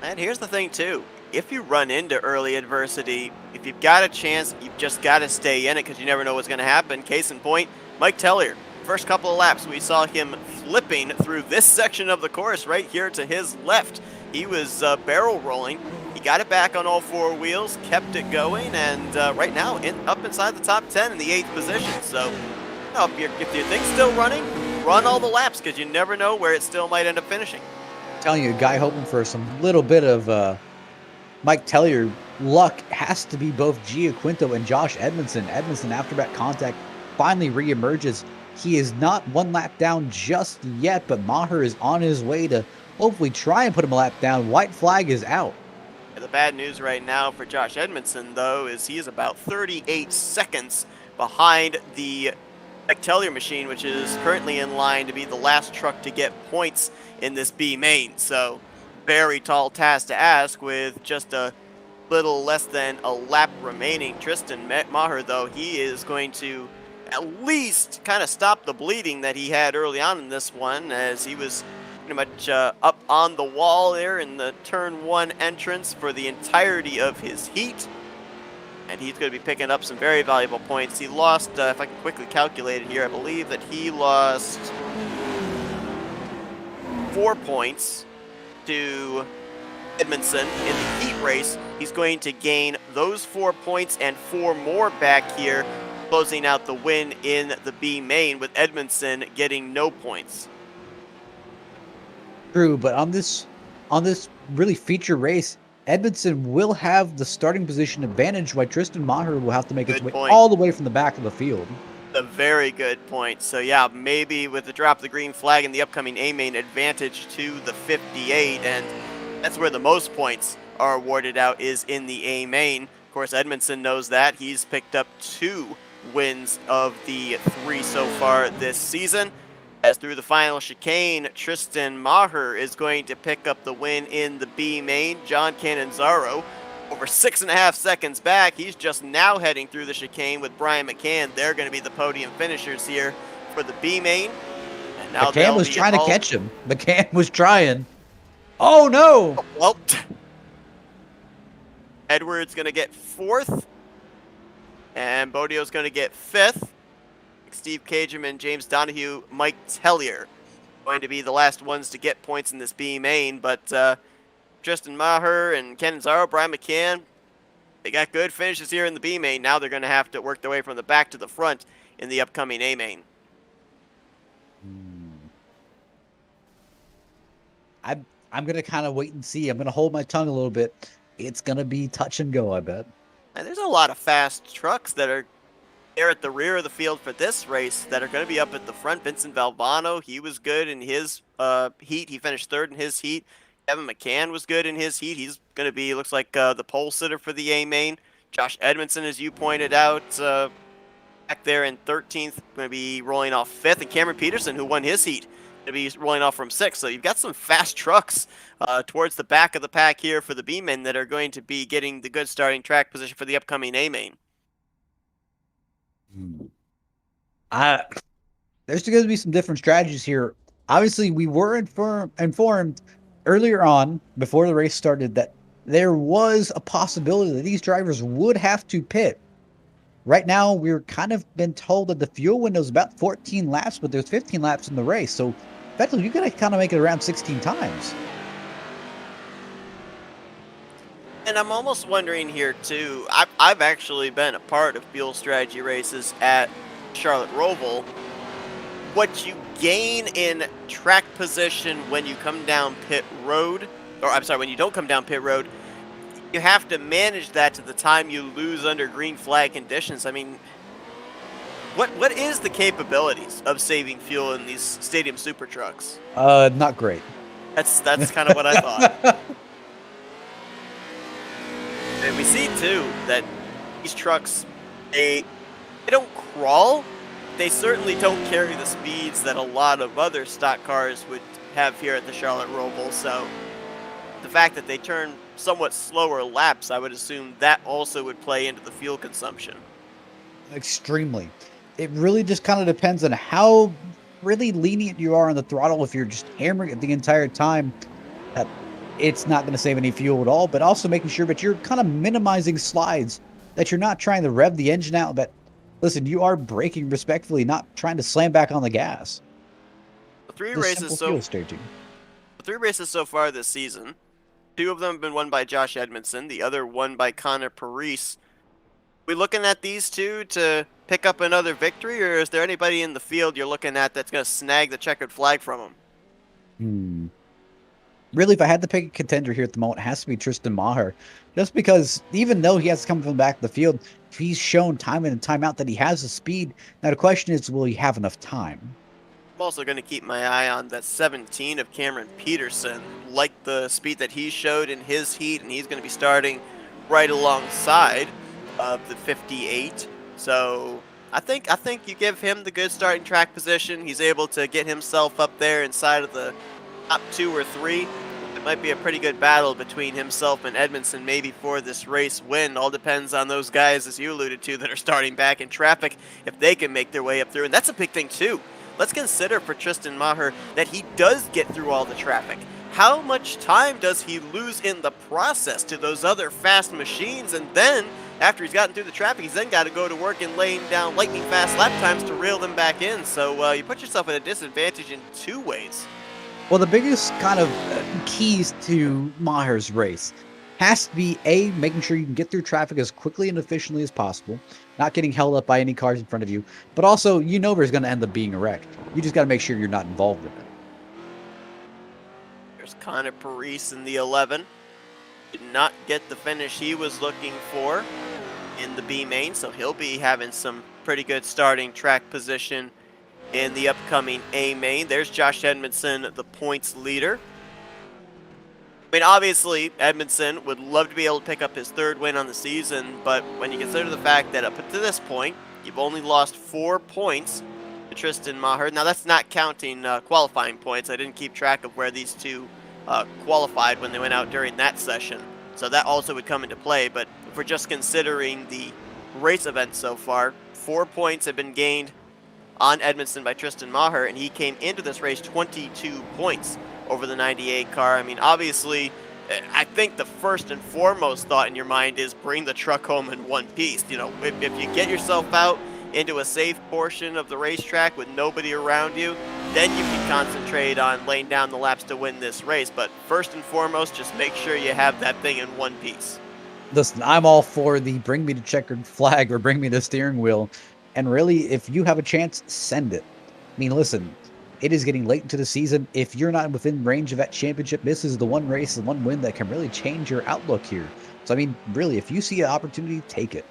And here's the thing, too. If you run into early adversity, if you've got a chance, you've just got to stay in it because you never know what's going to happen. Case in point, Mike Tellier. First couple of laps, we saw him flipping through this section of the course right here to his left. He was barrel rolling. He got it back on all 4 wheels, kept it going, and right now up inside the top 10 in the 8th position. So if your thing's still running, run all the laps because you never know where it still might end up finishing. I'm telling you, a guy hoping for some little bit of Mike Tellier luck has to be both Gia Quinto and Josh Edmondson. Edmondson, after that contact, finally reemerges. He is not 1 lap down just yet, but Maher is on his way to hopefully try and put him a lap down. White flag is out. The bad news right now for Josh Edmondson, though, is he is about 38 seconds behind the Mike Tellier machine, which is currently in line to be the last truck to get points in this B main. So very tall task to ask with just a little less than a lap remaining. Tristan Maher, though, he is going to at least kind of stop the bleeding that he had early on in this one, as he was pretty much up on the wall there in the turn 1 entrance for the entirety of his heat. And he's going to be picking up some very valuable points. He lost, if I can quickly calculate it here, I believe that he lost 4 points to Edmondson in the heat race. He's going to gain those 4 points and 4 more back here, closing out the win in the B main with Edmondson getting no points. True, but on this really feature race, Edmondson will have the starting position advantage, while Tristan Maher will have to make his way all the way from the back of the field. A very good point. So yeah, maybe with the drop of the green flag in the upcoming A main, advantage to the 58, and that's where the most points are awarded out, is in the A main. Of course, Edmondson knows that. He's picked up 2 wins of the 3 so far this season. As through the final chicane, Tristan Maher is going to pick up the win in the B main. John Canonzaro, over 6.5 seconds back. He's just now heading through the chicane with Brian Mccann. They're going to be the podium finishers here for the B main. And now McCann was trying to catch him. McCann was trying. Oh no! Well, Edwards going to get 4th, and Bodio's going to get 5th. Steve Cageman, James Donahue, Mike Tellier going to be the last ones to get points in this B main, but Tristan Maher and Canonzaro, Brian Mccann, they got good finishes here in the B main. Now they're going to have to work their way from the back to the front in the upcoming A main. I'm gonna kind of wait and see. I'm gonna hold my tongue a little bit. It's gonna be touch and go, I bet. And there's a lot of fast trucks that are there at the rear of the field for this race that are going to be up at the front. Vincent Valvano, he was good in his heat. He finished third in his heat. Kevin Mccann was good in his heat. He's going to be, looks like, the pole sitter for the A main. Josh Edmondson, as you pointed out, back there in 13th, going to be rolling off 5th. And Cameron Peterson, who won his heat, going to be rolling off from 6th. So you've got some fast trucks towards the back of the pack here for the B men that are going to be getting the good starting track position for the upcoming A main. There's going to be some different strategies here. Obviously, we were informed earlier on, before the race started, that there was a possibility that these drivers would have to pit. Right now, we're kind of been told that the fuel window is about 14 laps, but there's 15 laps in the race. So, effectively, you're going to kind of make it around 16 times. And I'm almost wondering here, too, I've actually been a part of fuel strategy races at Charlotte Roval. What you gain in track position when you come down pit road, or I'm sorry, when you don't come down pit road, you have to manage that to the time you lose under green flag conditions. I mean, what is the capabilities of saving fuel in these stadium super trucks? Not great. That's kind of what I thought. And we see too that these trucks, they don't crawl. They certainly don't carry the speeds that a lot of other stock cars would have here at the Charlotte Roval. So the fact that they turn somewhat slower laps, I would assume that also would play into the fuel consumption. Extremely. It really just kind of depends on how really lenient you are on the throttle. If you're just hammering it the entire time, it's not going to save any fuel at all, but also making sure that you're kind of minimizing slides, that you're not trying to rev the engine out, but listen, you are braking respectfully, not trying to slam back on the gas. The three races so far this season, 2 of them have been won by Josh Edmondson, the other won by Connor Parise. We looking at these two to pick up another victory, or is there anybody in the field you're looking at that's going to snag the checkered flag from them? Really, if I had to pick a contender here at the moment, it has to be Tristan Maher. Just because even though he has to come from the back of the field, he's shown time in and time out that he has the speed. Now the question is, will he have enough time? I'm also going to keep my eye on that 17 of Cameron Peterson, like the speed that he showed in his heat, and he's going to be starting right alongside of the 58. So I think you give him the good starting track position. He's able to get himself up there inside of the top 2 or 3. It might be a pretty good battle between himself and Edmondson maybe for this race win. All depends on those guys, as you alluded to, that are starting back in traffic, if they can make their way up through. And that's a big thing too. Let's consider for Tristan Maher that he does get through all the traffic. How much time does he lose in the process to those other fast machines? And then, after he's gotten through the traffic, he's then got to go to work and laying down lightning fast lap times to reel them back in. So you put yourself at a disadvantage in 2 ways. Well, the biggest kind of keys to Maher's race has to be, A, making sure you can get through traffic as quickly and efficiently as possible, not getting held up by any cars in front of you, but also, there's going to end up being a wreck. You just got to make sure you're not involved in it. There's Connor Parise in the 11. Did not get the finish he was looking for in the B main, so he'll be having some pretty good starting track position in the upcoming A main. There's Josh Edmondson, the points leader. I mean, obviously, Edmondson would love to be able to pick up his 3rd win on the season, but when you consider the fact that up to this point, you've only lost 4 points to Tristan Maher. Now, that's not counting qualifying points. I didn't keep track of where these two qualified when they went out during that session, so that also would come into play. But if we're just considering the race event so far, 4 points have been gained on Edmondson by Tristan Maher, and he came into this race 22 points over the 98 car. I mean, obviously, I think the first and foremost thought in your mind is bring the truck home in one piece. If you get yourself out into a safe portion of the racetrack with nobody around you, then you can concentrate on laying down the laps to win this race. But first and foremost, just make sure you have that thing in one piece. Listen, I'm all for the bring me the checkered flag or bring me the steering wheel. And really, if you have a chance, send it. I mean, listen, it is getting late into the season. If you're not within range of that championship, this is the one race, the one win that can really change your outlook here. So, I mean, really, if you see an opportunity, take it.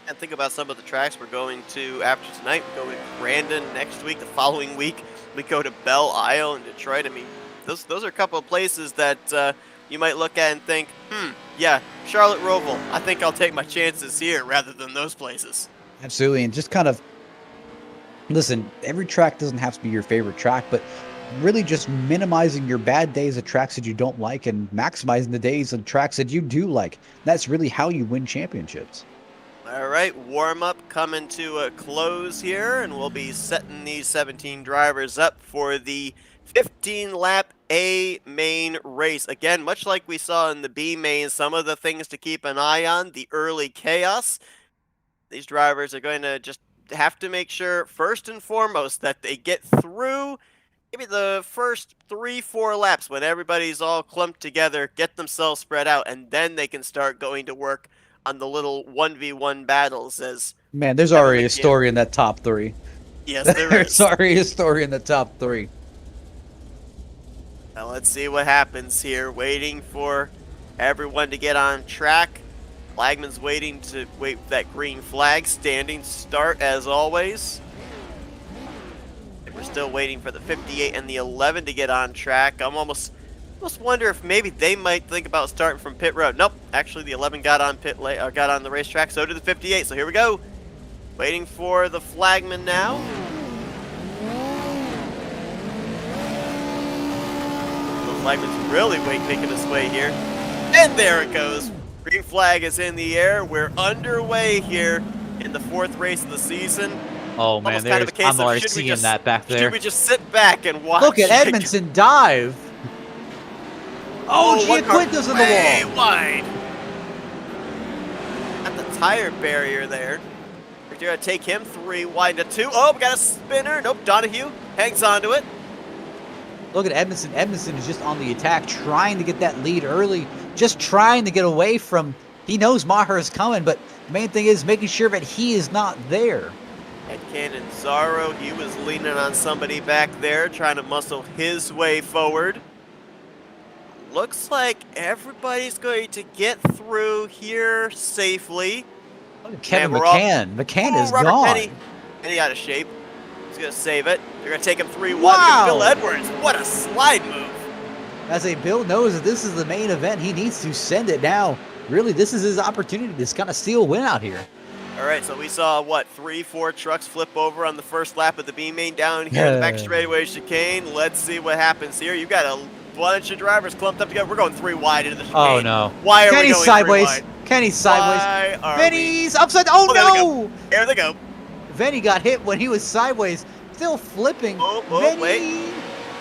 And think about some of the tracks we're going to after tonight. We go to Brandon next week. The following week, we go to Belle Isle in Detroit. I mean, those are a couple of places that you might look at and think, yeah, Charlotte Roval, I think I'll take my chances here rather than those places. Absolutely. And just kind of, listen, every track doesn't have to be your favorite track, but really just minimizing your bad days of tracks that you don't like and maximizing the days of tracks that you do like. That's really how you win championships. All right, warm-up coming to a close here, and we'll be setting these 17 drivers up for the 15-lap A main race. Again, much like we saw in the B main, some of the things to keep an eye on, the early chaos. These drivers are going to just have to make sure, first and foremost, that they get through maybe the first 3-4 laps when everybody's all clumped together, get themselves spread out, and then they can start going to work on the little 1v1 battles. As man, there's already a story in that top 3. Yes, there is. There's already a story in the top 3. Now let's see what happens here. Waiting for everyone to get on track. Flagman's waiting to wait for that green flag. Standing start as always. We're still waiting for the 58 and the 11 to get on track. I'm almost wonder if maybe they might think about starting from pit road. Nope, actually the 11 got on got on the racetrack. So did the 58. So here we go. Waiting for the flagman now. The flagman's really making his way here, and there it goes. Green flag is in the air. We're underway here in the 4th race of the season. Oh man, there's I'm already seeing that back there. Should we just sit back and watch? Look at Edmondson dive. Oh, Giaquinto's in the wall. Wide. At the tire barrier there. We're going to take him 3 wide to 2. Oh, we got a spinner. Nope, Donahue hangs onto it. Look at Edmondson. Edmondson is just on the attack, trying to get that lead early, just trying to get away from, he knows Maher is coming, but the main thing is making sure that he is not there. And Cannizzaro, he was leaning on somebody back there, trying to muscle his way forward. Looks like everybody's going to get through here safely. Kevin McCann. McCann is gone. Penny out of shape. He's going to save it. They're going to take him 3-1. Wow. Bill Edwards, what a slide move. As a Bill knows that this is the main event, he needs to send it now. Really, this is his opportunity to kind of steal a win out here. All right, so we saw, what, 3-4 trucks flip over on the first lap of the B main down here in the back straightaway chicane. Let's see what happens here. You got a bunch of drivers clumped up together. We're going 3 wide into the chicane. Oh, no. Why are we going sideways. 3 wide? Kenny's sideways. Vinny's upside. Oh, no. There they go. Vinny got hit when he was sideways. Still flipping. Oh, wait.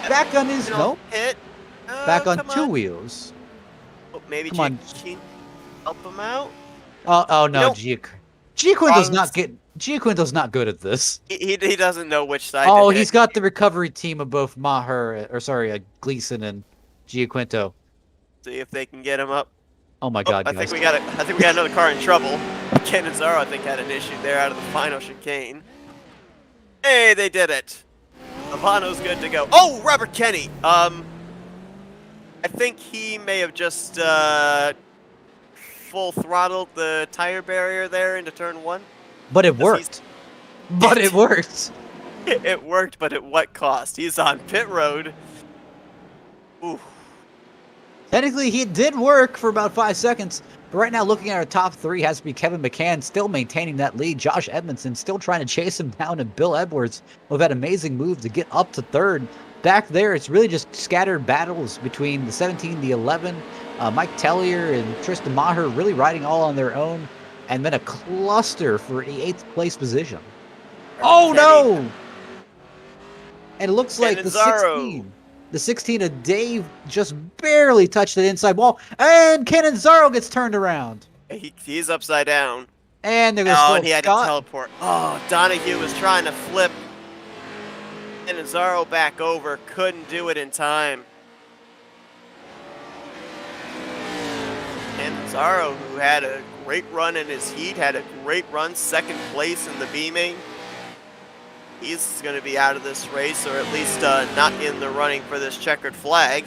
Back on his, nope. Hit. Back on 2 wheels. Oh, maybe help him out. Oh no, Giaquinto's not good at this. He doesn't know which side. Oh, he's got the recovery team of both Gleason and Giaquinto. See if they can get him up. Oh my God! I think we got another car in trouble. Cannizzaro, I think, had an issue there out of the final chicane. Hey, they did it. Havano's good to go. Oh, Robert Kenny. I think he may have just full throttled the tire barrier there into turn 1. But it worked. It worked. It worked, but at what cost? He's on pit road. Ooh. Technically, he did work for about 5 seconds. But right now, looking at our top 3 has to be Kevin McCann still maintaining that lead. Josh Edmondson still trying to chase him down. And Bill Edwards with that amazing move to get up to 3rd. Back there, it's really just scattered battles between the 17, the 11, Mike Tellier and Tristan Maher really riding all on their own. And then a cluster for the 8th place position. Oh, no! And it looks like the 16 of Dave just barely touched the inside wall. And Cannizzaro gets turned around. He's upside down. And they're going to and he had to teleport. Oh, Donahue was trying to flip Cannizzaro back over. Couldn't do it in time. Cannizzaro, who had a great run in his heat, had a great run, 2nd place in the B main. he's going to be out of this race, or at least not in the running for this checkered flag.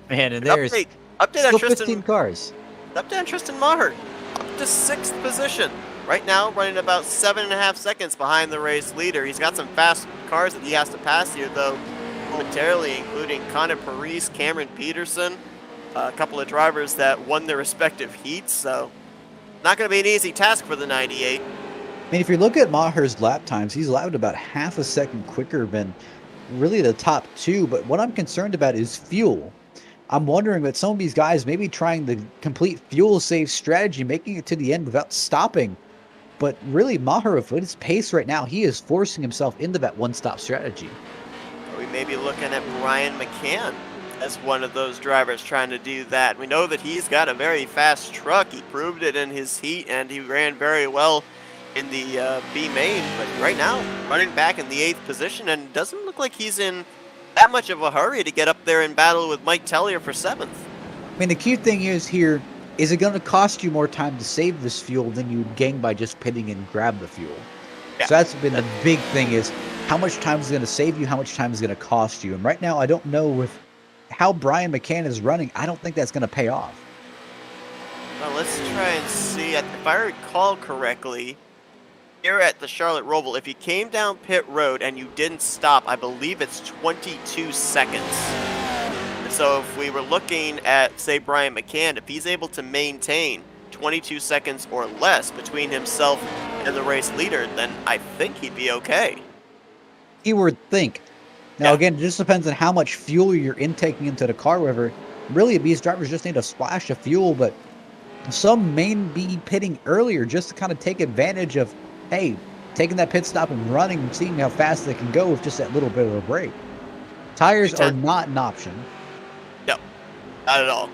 Man, and there's Update on still Tristan. 15 cars. Update on Tristan Maher, up to 6th position. Right now, running about 7.5 seconds behind the race leader. He's got some fast cars that he has to pass here, though, momentarily, including Connor Paris, Cameron Peterson, a couple of drivers that won their respective heats. So, not going to be an easy task for the 98. I mean, if you look at Maher's lap times, he's lapped about half a second quicker than really the top two. But what I'm concerned about is fuel. I'm wondering that some of these guys may be trying the complete fuel-safe strategy, making it to the end without stopping. But really, Maher, with his pace right now, he is forcing himself into that one-stop strategy. We may be looking at Brian Mccann as one of those drivers trying to do that. We know that he's got a very fast truck. He proved it in his heat, and he ran very well in the B main. But right now, running back in the 8th position, and doesn't look like he's in that much of a hurry to get up there and battle with Mike Tellier for 7th. I mean, the key thing is here, is it going to cost you more time to save this fuel than you'd gain by just pitting and grab the fuel? Yeah. So that's been the big thing, is how much time is going to save you, how much time is going to cost you. And right now, I don't know with how Brian Mccann is running, I don't think that's going to pay off. Well, let's try and see. If I recall correctly, here at the Charlotte Roval, if you came down pit road and you didn't stop, I believe it's 22 seconds. So if we were looking at, say, Brian Mccann, if he's able to maintain 22 seconds or less between himself and the race leader, then I think he'd be okay. He would think. Now, again, it just depends on how much fuel you're intaking into the car. Whether really these drivers just need a splash of fuel, but some may be pitting earlier just to kind of take advantage of, hey, taking that pit stop and running and seeing how fast they can go with just that little bit of a break. Tires are not an option. No, not at all.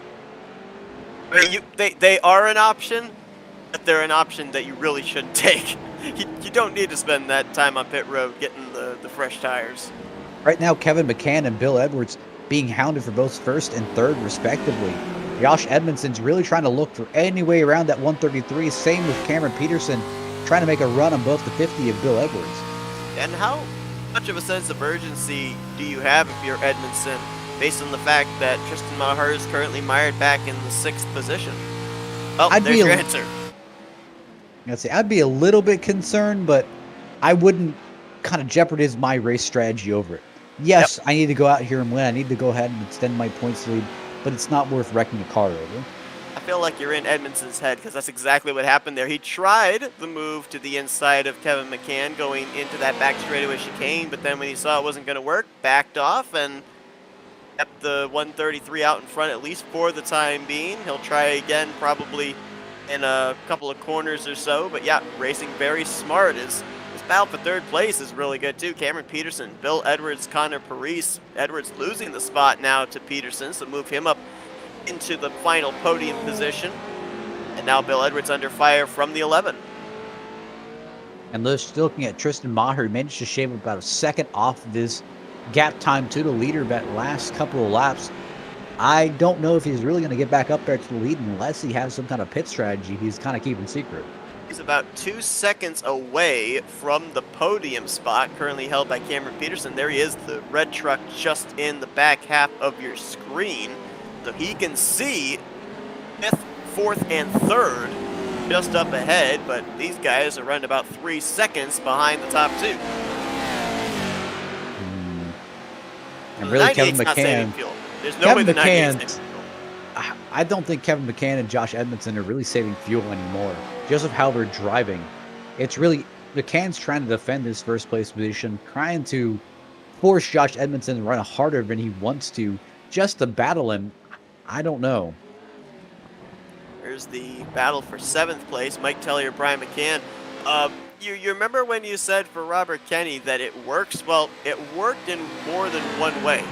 I mean, they are an option, but they're an option that you really shouldn't take. You don't need to spend that time on pit road getting the fresh tires. Right now, Kevin Mccann and Bill Edwards being hounded for both 1st and 3rd, respectively. Josh Edmondson's really trying to look for any way around that 133. Same with Cameron Peterson, trying to make a run on both the 50 of Bill Edwards. And how much of a sense of urgency do you have if you're Edmondson, based on the fact that Tristan Maher is currently mired back in the 6th position? Oh, there's your answer. I'd be a little bit concerned, but I wouldn't kind of jeopardize my race strategy over it. Yes, I need to go out here and win. I need to go ahead and extend my points lead, but it's not worth wrecking the car over. I feel like you're in Edmondson's head, because that's exactly what happened there. He tried the move to the inside of Kevin Mccann going into that back straightaway chicane, but then when he saw it wasn't going to work, backed off and kept the 133 out in front, at least for the time being. He'll try again probably in a couple of corners or so, but yeah, racing very smart. His battle for 3rd place is really good too. Cameron Peterson, Bill Edwards, Connor Paris. Edwards losing the spot now to Peterson, so move him up into the final podium position. And now Bill Edwards under fire from the 11. And just looking at Tristan Maher, he managed to shave about a second off this gap time to the leader that last couple of laps. I don't know if he's really going to get back up there to the lead unless he has some kind of pit strategy he's kind of keeping secret. He's about 2 seconds away from the podium spot, currently held by Cameron Peterson. There he is, the red truck just in the back half of your screen. So he can see 5th, 4th, and 3rd just up ahead, but these guys are running about 3 seconds behind the top 2. And really, Kevin McCann. There's no way the 98's I don't think Kevin Mccann and Josh Edmondson are really saving fuel anymore. Just of how they're driving. It's really, McCann's trying to defend his 1st place position, trying to force Josh Edmondson to run harder than he wants to, just to battle him. I don't know. There's the battle for 7th place, Mike Tellier, Brian Mccann. You remember when you said for Robert Kenny that it works? Well, it worked in more than one way.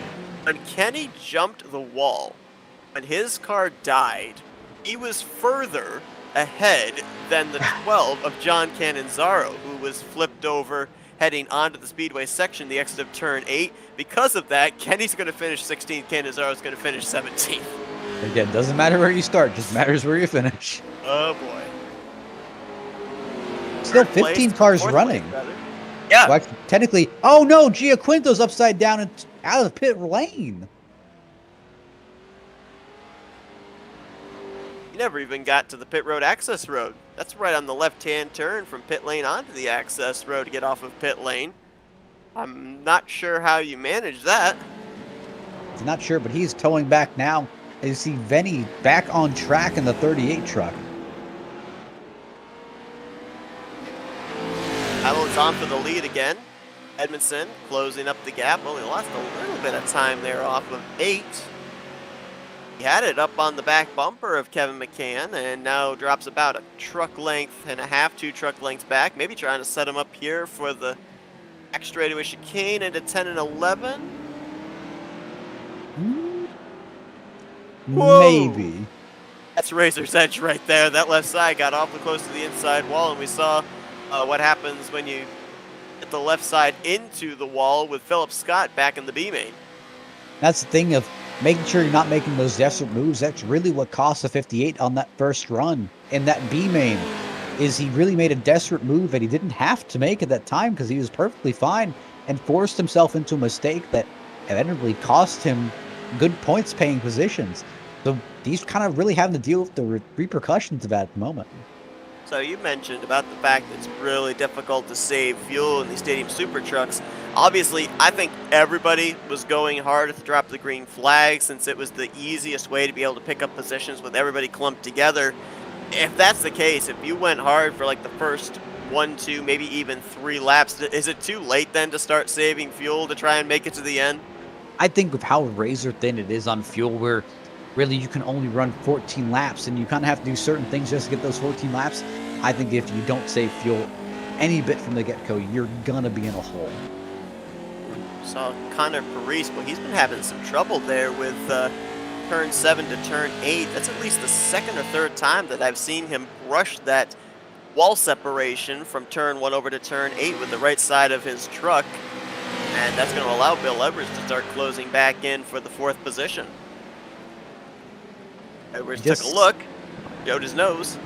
When Kenny jumped the wall, when his car died, he was further ahead than the 12 of John Cannizzaro, who was flipped over heading onto the speedway section, the exit of turn 8. Because of that, Kenny's going to finish 16th, Cannizzaro's going to finish 17th. Again, doesn't matter where you start, just matters where you finish. Oh boy. still third place 15 to cars fourth running. place, rather. Yeah. Well, actually, technically, oh no, Giaquinto's upside down and out of the pit lane. You never even got to the pit road access road. That's right on the left-hand turn from pit lane onto the access road to get off of pit lane. I'm not sure how you manage that. I'm not sure, but he's towing back now. And you see Venny back on track in the 38 truck. Hamilton's on for the lead again. Edmondson closing up the gap. Only lost a little bit of time there off of 8. He had it up on the back bumper of Kevin Mccann and now drops about a truck length and a half, 2 truck lengths back. Maybe trying to set him up here for the back straightaway chicane into 10 and 11. Maybe. Whoa. That's Razor's Edge right there. That left side got awfully close to the inside wall, and we saw what happens when you get the left side into the wall with Philip Scott back in the B main. That's the thing of making sure you're not making those desperate moves. That's really what cost the 58 on that first run. In that B main, is he really made a desperate move that he didn't have to make at that time because he was perfectly fine and forced himself into a mistake that inevitably cost him good points paying positions. So he's kind of really having to deal with the repercussions of that at the moment. So you mentioned about the fact that it's really difficult to save fuel in these stadium super trucks. Obviously, I think everybody was going hard to drop the green flag since it was the easiest way to be able to pick up positions with everybody clumped together. If that's the case, if you went hard for like the first 1, 2, maybe even 3 laps, is it too late then to start saving fuel to try and make it to the end? I think with how razor thin it is on fuel, where really you can only run 14 laps and you kind of have to do certain things just to get those 14 laps. I think if you don't save fuel any bit from the get-go, you're gonna be in a hole. Saw Connor Parise, well, he's been having some trouble there with turn 7 to turn 8. That's at least the second or third time that I've seen him brush that wall separation from turn 1 over to turn 8 with the right side of his truck. And that's going to allow Bill Edwards to start closing back in for the 4th position. Edwards took a look, showed his nose.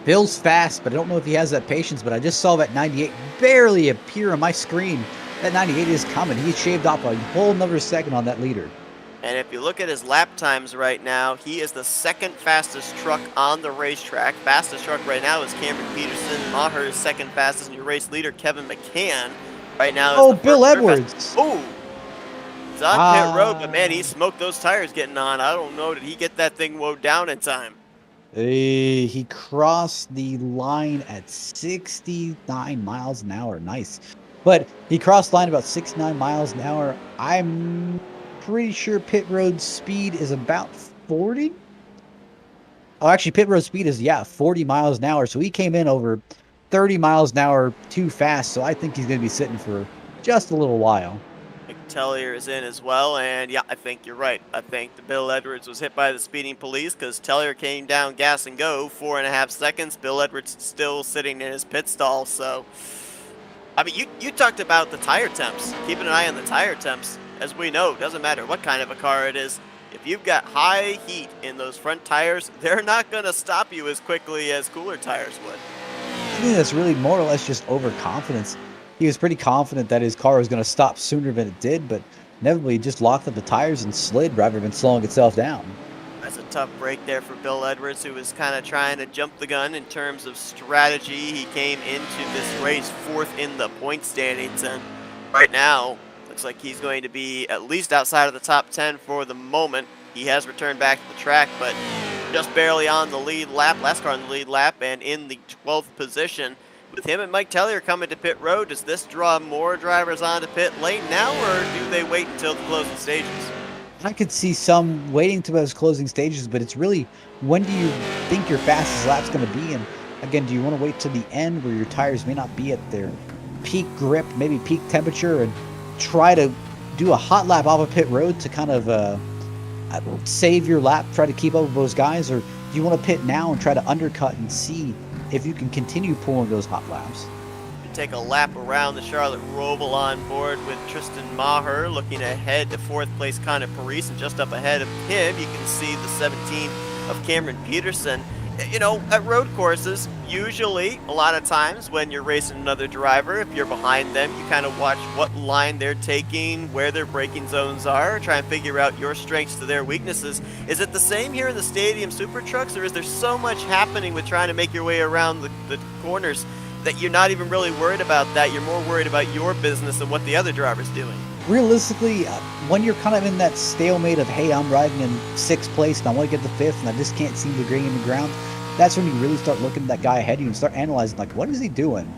Bill's fast, but I don't know if he has that patience, but I just saw that 98 barely appear on my screen. That 98 is coming. He shaved off a whole another second on that leader. And if you look at his lap times right now, he is the 2nd fastest truck on the racetrack. Fastest truck right now is Cameron Peterson. Maher is 2nd fastest, and your race leader, Kevin Mccann, right now is the Bill first Edwards. Oh, he's on pit road, but man, he smoked those tires getting on. I don't know, did he get that thing woed down in time? He crossed the line at 69 miles an hour. Nice. But he crossed the line about 69 miles an hour. I'm pretty sure pit road speed is about 40. Oh, actually, pit road speed is, 40 miles an hour. So he came in over 30 miles an hour too fast. So I think he's going to be sitting for just a little while. Tellier is in as well, and yeah, I think you're right. I think the Bill Edwards was hit by the speeding police because Tellier came down gas and go 4.5 seconds. Bill Edwards still sitting in his pit stall. So, I mean, you talked about the tire temps. Keeping an eye on the tire temps. As we know, doesn't matter what kind of a car it is. If you've got high heat in those front tires, they're not going to stop you as quickly as cooler tires would. I think that's really more or less just overconfidence. He was pretty confident that his car was going to stop sooner than it did, but inevitably he just locked up the tires and slid rather than slowing itself down. That's a tough break there for Bill Edwards, who was kind of trying to jump the gun in terms of strategy. He came into this race 4th in the point standings, and right now looks like he's going to be at least outside of the top 10 for the moment. He has returned back to the track, but just barely on the lead lap, last car on the lead lap, and in the 12th position. With him and Mike Tellier coming to pit road, does this draw more drivers onto pit lane now, or do they wait until the closing stages? I could see some waiting to those closing stages, but it's really, when do you think your fastest lap's going to be? And again, do you want to wait till the end where your tires may not be at their peak grip, maybe peak temperature, and try to do a hot lap off of pit road to kind of save your lap, try to keep up with those guys? Or do you want to pit now and try to undercut and see if you can continue pulling those hot laps? Take a lap around the Charlotte Roval on board with Tristan Maher, looking ahead to 4th place Connor Parise, and just up ahead of him you can see the 17 of Cameron Peterson. You know, at road courses, usually, a lot of times when you're racing another driver, if you're behind them, you kind of watch what line they're taking, where their braking zones are, try and figure out your strengths to their weaknesses. Is it the same here in the stadium super trucks, or is there so much happening with trying to make your way around the corners that you're not even really worried about that? You're more worried about your business and what the other driver's doing? Realistically, when you're kind of in that stalemate of, hey, I'm riding in 6th place and I want to get the 5th and I just can't seem to gain the ground, that's when you really start looking at that guy ahead of you and start analyzing, like, what is he doing?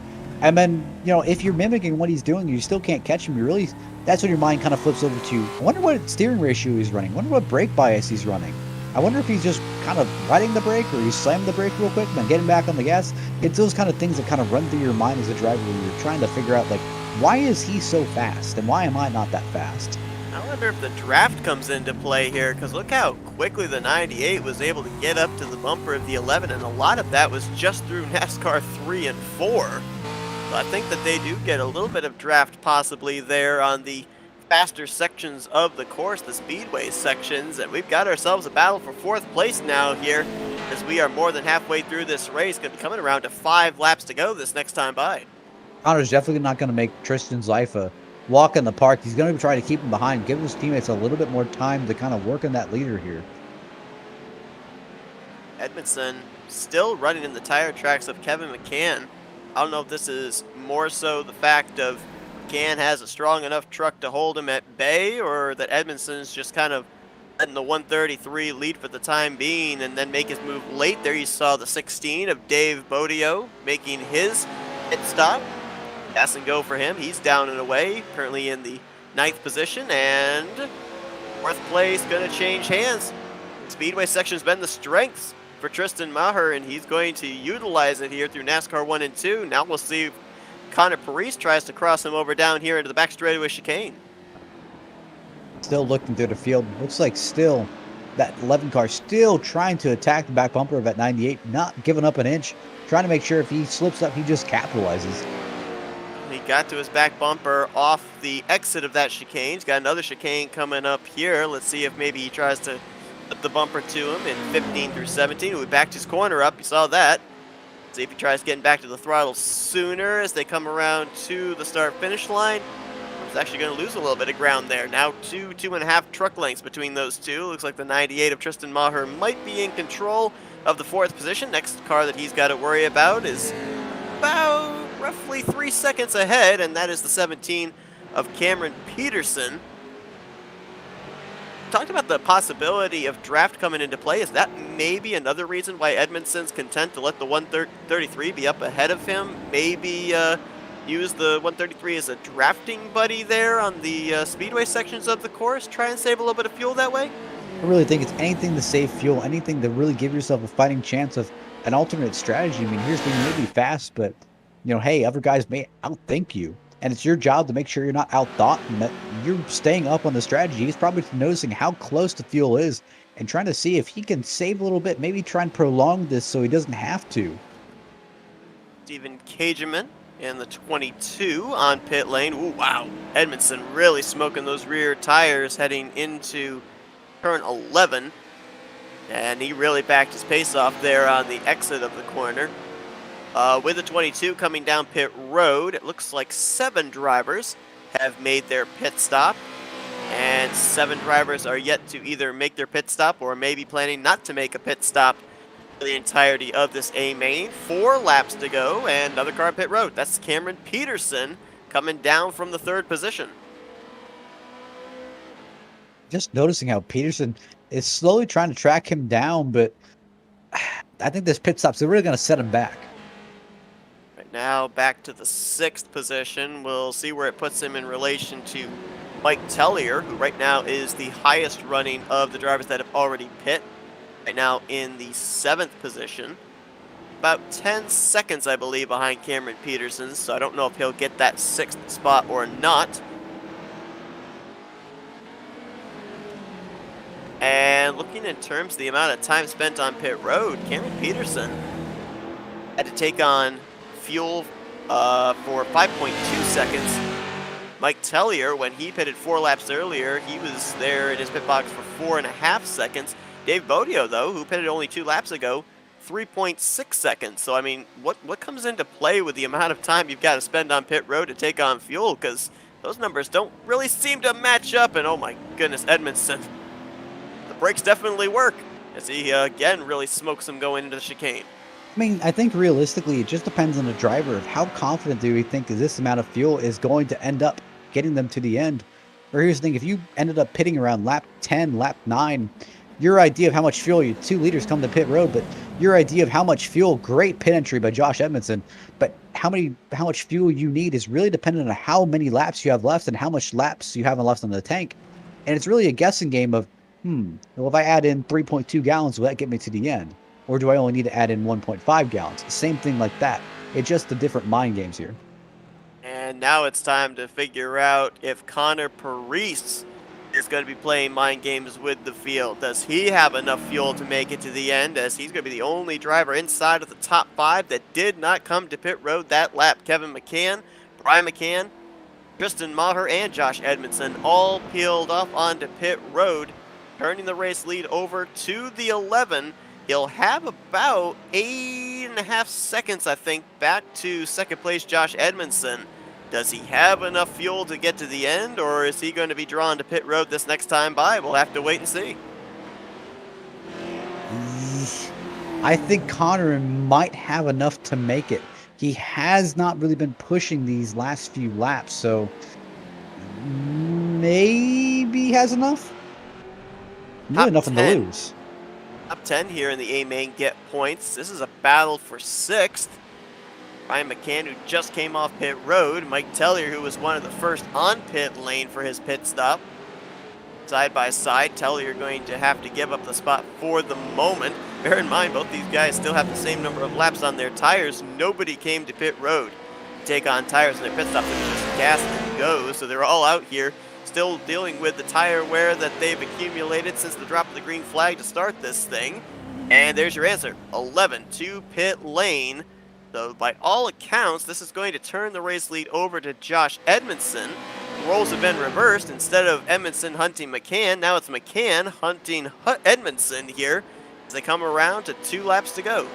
And then, you know, if you're mimicking what he's doing, you still can't catch him. That's when your mind kind of flips over to, I wonder what steering ratio he's running. I wonder what brake bias he's running. I wonder if he's just kind of riding the brake or he's slamming the brake real quick and then getting back on the gas. It's those kind of things that kind of run through your mind as a driver when you're trying to figure out, like, why is he so fast and why am I not that fast? I wonder if the draft comes into play here, because look how quickly the 98 was able to get up to the bumper of the 11, and a lot of that was just through NASCAR 3 and 4. So I think that they do get a little bit of draft possibly there on the faster sections of the course, the speedway sections, and we've got ourselves a battle for 4th place now here, as we are more than halfway through this race, going to be coming around to 5 laps to go this next time by. Connor's definitely not going to make Tristan's life a walk in the park. He's going to try to keep him behind, give his teammates a little bit more time to kind of work in that leader here. Edmondson still running in the tire tracks of Kevin Mccann. I don't know if this is more so the fact of Mccann has a strong enough truck to hold him at bay, or that Edmondson's just kind of letting the 133 lead for the time being and then make his move late. There you saw the 16 of Dave Bodio making his pit stop. Gas and go for him. He's down and away, currently in the 9th position, and 4th place going to change hands. Speedway section's been the strengths for Tristan Maher, and he's going to utilize it here through NASCAR 1 and 2. Now we'll see if Connor Parise tries to cross him over down here into the back straightaway chicane. Still looking through the field. Looks like still that 11 car still trying to attack the back bumper of that 98, not giving up an inch, trying to make sure if he slips up, he just capitalizes. He got to his back bumper off the exit of that chicane. He's got another chicane coming up here. Let's see if maybe he tries to flip the bumper to him in 15 through 17. We backed his corner up. You saw that. See if he tries getting back to the throttle sooner as they come around to the start-finish line. He's actually going to lose a little bit of ground there. Now 2.5 truck lengths between those two. Looks like the 98 of Tristan Maher might be in control of the 4th position. Next car that he's got to worry about is about roughly 3 seconds ahead, and that is the 17 of Cameron Peterson. Talked about the possibility of draft coming into play. Is that maybe another reason why Edmondson's content to let the 133 be up ahead of him? Maybe use the 133 as a drafting buddy there on the speedway sections of the course? Try and save a little bit of fuel that way? I really think it's anything to save fuel, anything to really give yourself a fighting chance of an alternate strategy. I mean, here's the thing, you may be fast, but, you know, hey, other guys may outthink you. And it's your job to make sure you're not outthought and that you're staying up on the strategy. He's probably noticing how close the fuel is and trying to see if he can save a little bit, maybe try and prolong this so he doesn't have to. Stephen Cageman in the 22 on pit lane. Ooh, wow. Edmondson really smoking those rear tires heading into turn 11. And he really backed his pace off there on the exit of the corner. With the 22 coming down pit road, it looks like 7 drivers have made their pit stop. And 7 drivers are yet to either make their pit stop or maybe planning not to make a pit stop for the entirety of this A main. 4 laps to go and another car pit road. That's Cameron Peterson coming down from the 3rd position. Just noticing how Peterson is slowly trying to track him down, but I think this pit stop's really going to set him back. Right now, back to the 6th position. We'll see where it puts him in relation to Mike Tellier, who right now is the highest running of the drivers that have already pit. Right now in the 7th position. About 10 seconds, I believe, behind Cameron Peterson, so I don't know if he'll get that 6th spot or not. And looking in terms of the amount of time spent on pit road, Cameron Peterson had to take on fuel for 5.2 seconds. Mike Tellier, when he pitted 4 laps earlier, he was there in his pit box for 4.5 seconds. Dave Bodio, though, who pitted only 2 laps ago, 3.6 seconds. So, I mean, what comes into play with the amount of time you've got to spend on pit road to take on fuel? Because those numbers don't really seem to match up. And oh my goodness, Edmondson, the brakes definitely work as he, again, really smokes him going into the chicane. I mean, I think realistically, it just depends on the driver of how confident do we think this amount of fuel is going to end up getting them to the end. Or here's the thing, if you ended up pitting around lap 10, lap 9, your idea of how much fuel, you 2 liters come to pit road, but your idea of how much fuel, great pit entry by Josh Edmondson, but how much fuel you need is really dependent on how many laps you have left and how much laps you have left on the tank. And it's really a guessing game of, well, if I add in 3.2 gallons, will that get me to the end? Or do I only need to add in 1.5 gallons? Same thing like that. It's just the different mind games here. And now it's time to figure out if Connor Parise is going to be playing mind games with the field. Does he have enough fuel to make it to the end, as he's going to be the only driver inside of the top 5 that did not come to pit road that lap? Kevin Mccann, Brian McCann, Tristan Maher, and Josh Edmondson all peeled off onto pit road, turning the race lead over to the 11. He'll have about 8.5 seconds, I think, back to second place Josh Edmondson. Does he have enough fuel to get to the end, or is he going to be drawn to pit road this next time by? We'll have to wait and see. I think Connor might have enough to make it. He has not really been pushing these last few laps, so maybe he has enough. Really nothing to lose. Top 10 here in the A main get points. This is a battle for 6th. Brian McCann, who just came off pit road. Mike Tellier, who was one of the first on pit lane for his pit stop. Side by side, Tellier going to have to give up the spot for the moment. Bear in mind, both these guys still have the same number of laps on their tires. Nobody came to pit road to take on tires in their pit stop. It was just gas and go, so they're all out here still dealing with the tire wear that they've accumulated since the drop of the green flag to start this thing. And there's your answer, 11 to pit lane. So by all accounts, this is going to turn the race lead over to Josh Edmondson. Roles have been reversed. Instead of Edmondson hunting McCann, now it's McCann hunting Edmondson here as they come around to 2 laps to go.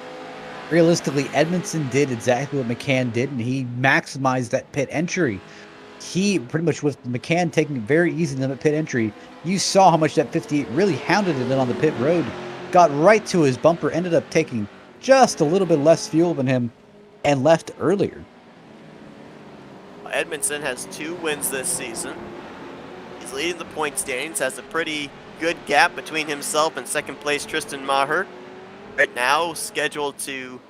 Realistically, Edmondson did exactly what McCann did, and he maximized that pit entry. He pretty much, with McCann taking it very easy in the pit entry, you saw how much that 58 really hounded it in on the pit road, got right to his bumper, ended up taking just a little bit less fuel than him, and left earlier. Edmondson has 2 wins this season. He's leading the point standings, has a pretty good gap between himself and second place Tristan Maher. Right now, scheduled to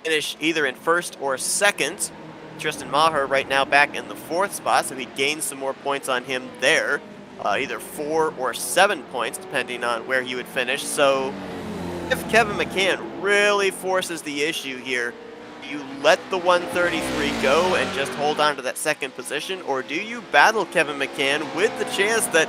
finish either in first or second. Tristan Maher right now back in the 4th spot, so he'd gain some more points on him there. Either 4 or 7 points, depending on where he would finish. So if Kevin McCann really forces the issue here, do you let the 133 go and just hold on to that second position, or do you battle Kevin McCann with the chance that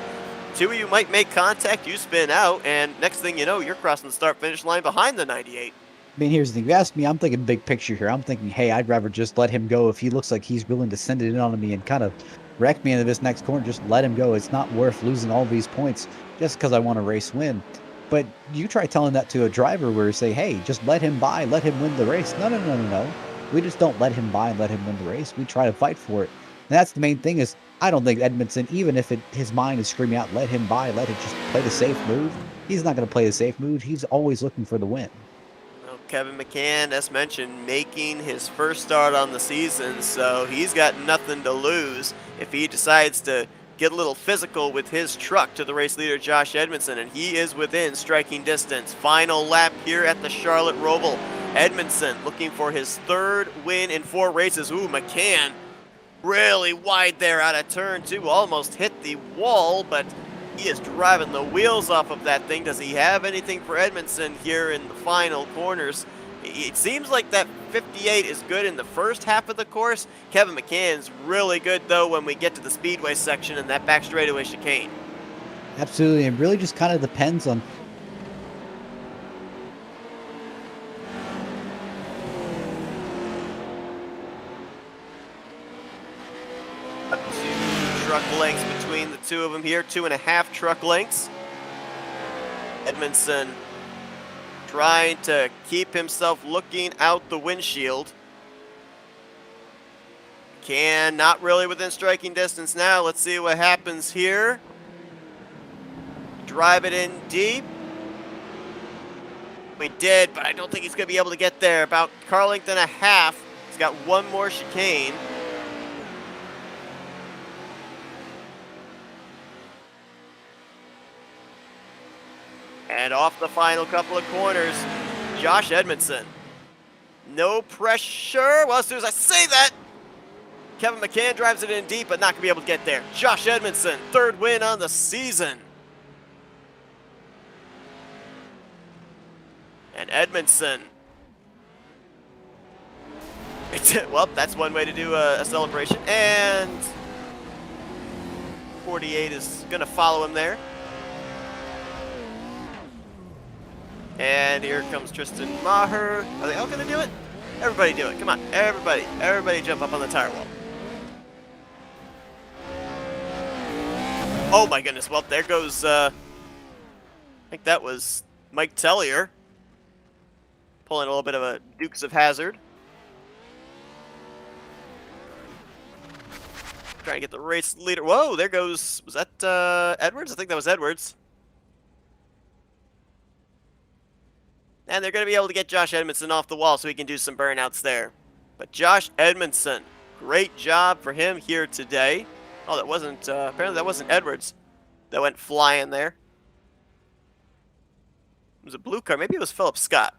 2 of you might make contact, you spin out, and next thing you know, you're crossing the start-finish line behind the 98? I mean, here's the thing. If you ask me, I'm thinking big picture here. I'm thinking, hey, I'd rather just let him go. If he looks like he's willing to send it in on me and kind of wreck me into this next corner, just let him go. It's not worth losing all these points just because I want a race win. But you try telling that to a driver where you say, hey, just let him by, let him win the race. No. We just don't let him by and let him win the race. We try to fight for it. And that's the main thing is, I don't think Edmondson, even if his mind is screaming out, let him by, let it just play the safe move, he's not going to play the safe move. He's always looking for the win. Kevin McCann, as mentioned, making his first start on the season, so he's got nothing to lose if he decides to get a little physical with his truck to the race leader Josh Edmondson, and he is within striking distance. Final lap here at the Charlotte Roval. Edmondson looking for his 3rd win in 4 races. Ooh, McCann really wide there out of turn 2, almost hit the wall, but he is driving the wheels off of that thing. Does he have anything for Edmondson here in the final corners? It seems like that 58 is good in the first half of the course. Kevin McCann's really good, though, when we get to the speedway section and that back straightaway chicane. Absolutely. It really just kind of depends on truck lengths between the 2 of them here, 2.5 truck lengths. Edmondson trying to keep himself looking out the windshield. Mccann not really within striking distance now. Let's see what happens here. Drive it in deep. We did, but I don't think he's going to be able to get there. About car length and a half. He's got one more chicane. And off the final couple of corners, Josh Edmondson. No pressure. Well, as soon as I say that, Kevin Mccann drives it in deep, but not going to be able to get there. Josh Edmondson, third win on the season. And Edmondson. Well, that's one way to do a celebration. And 48 is going to follow him there. And here comes Tristan Maher. Are they all going to do it? Everybody do it. Come on. Everybody jump up on the tire wall. Oh my goodness. Well, there goes, I think that was Mike Tellier. Pulling a little bit of a Dukes of Hazzard. Trying to get the race leader. Whoa, there goes, was that Edwards? I think that was Edwards. And they're going to be able to get Josh Edmondson off the wall so he can do some burnouts there. But Josh Edmondson, great job for him here today. Oh, that wasn't, apparently that wasn't Edwards that went flying there. It was a blue car. Maybe it was Philip Scott.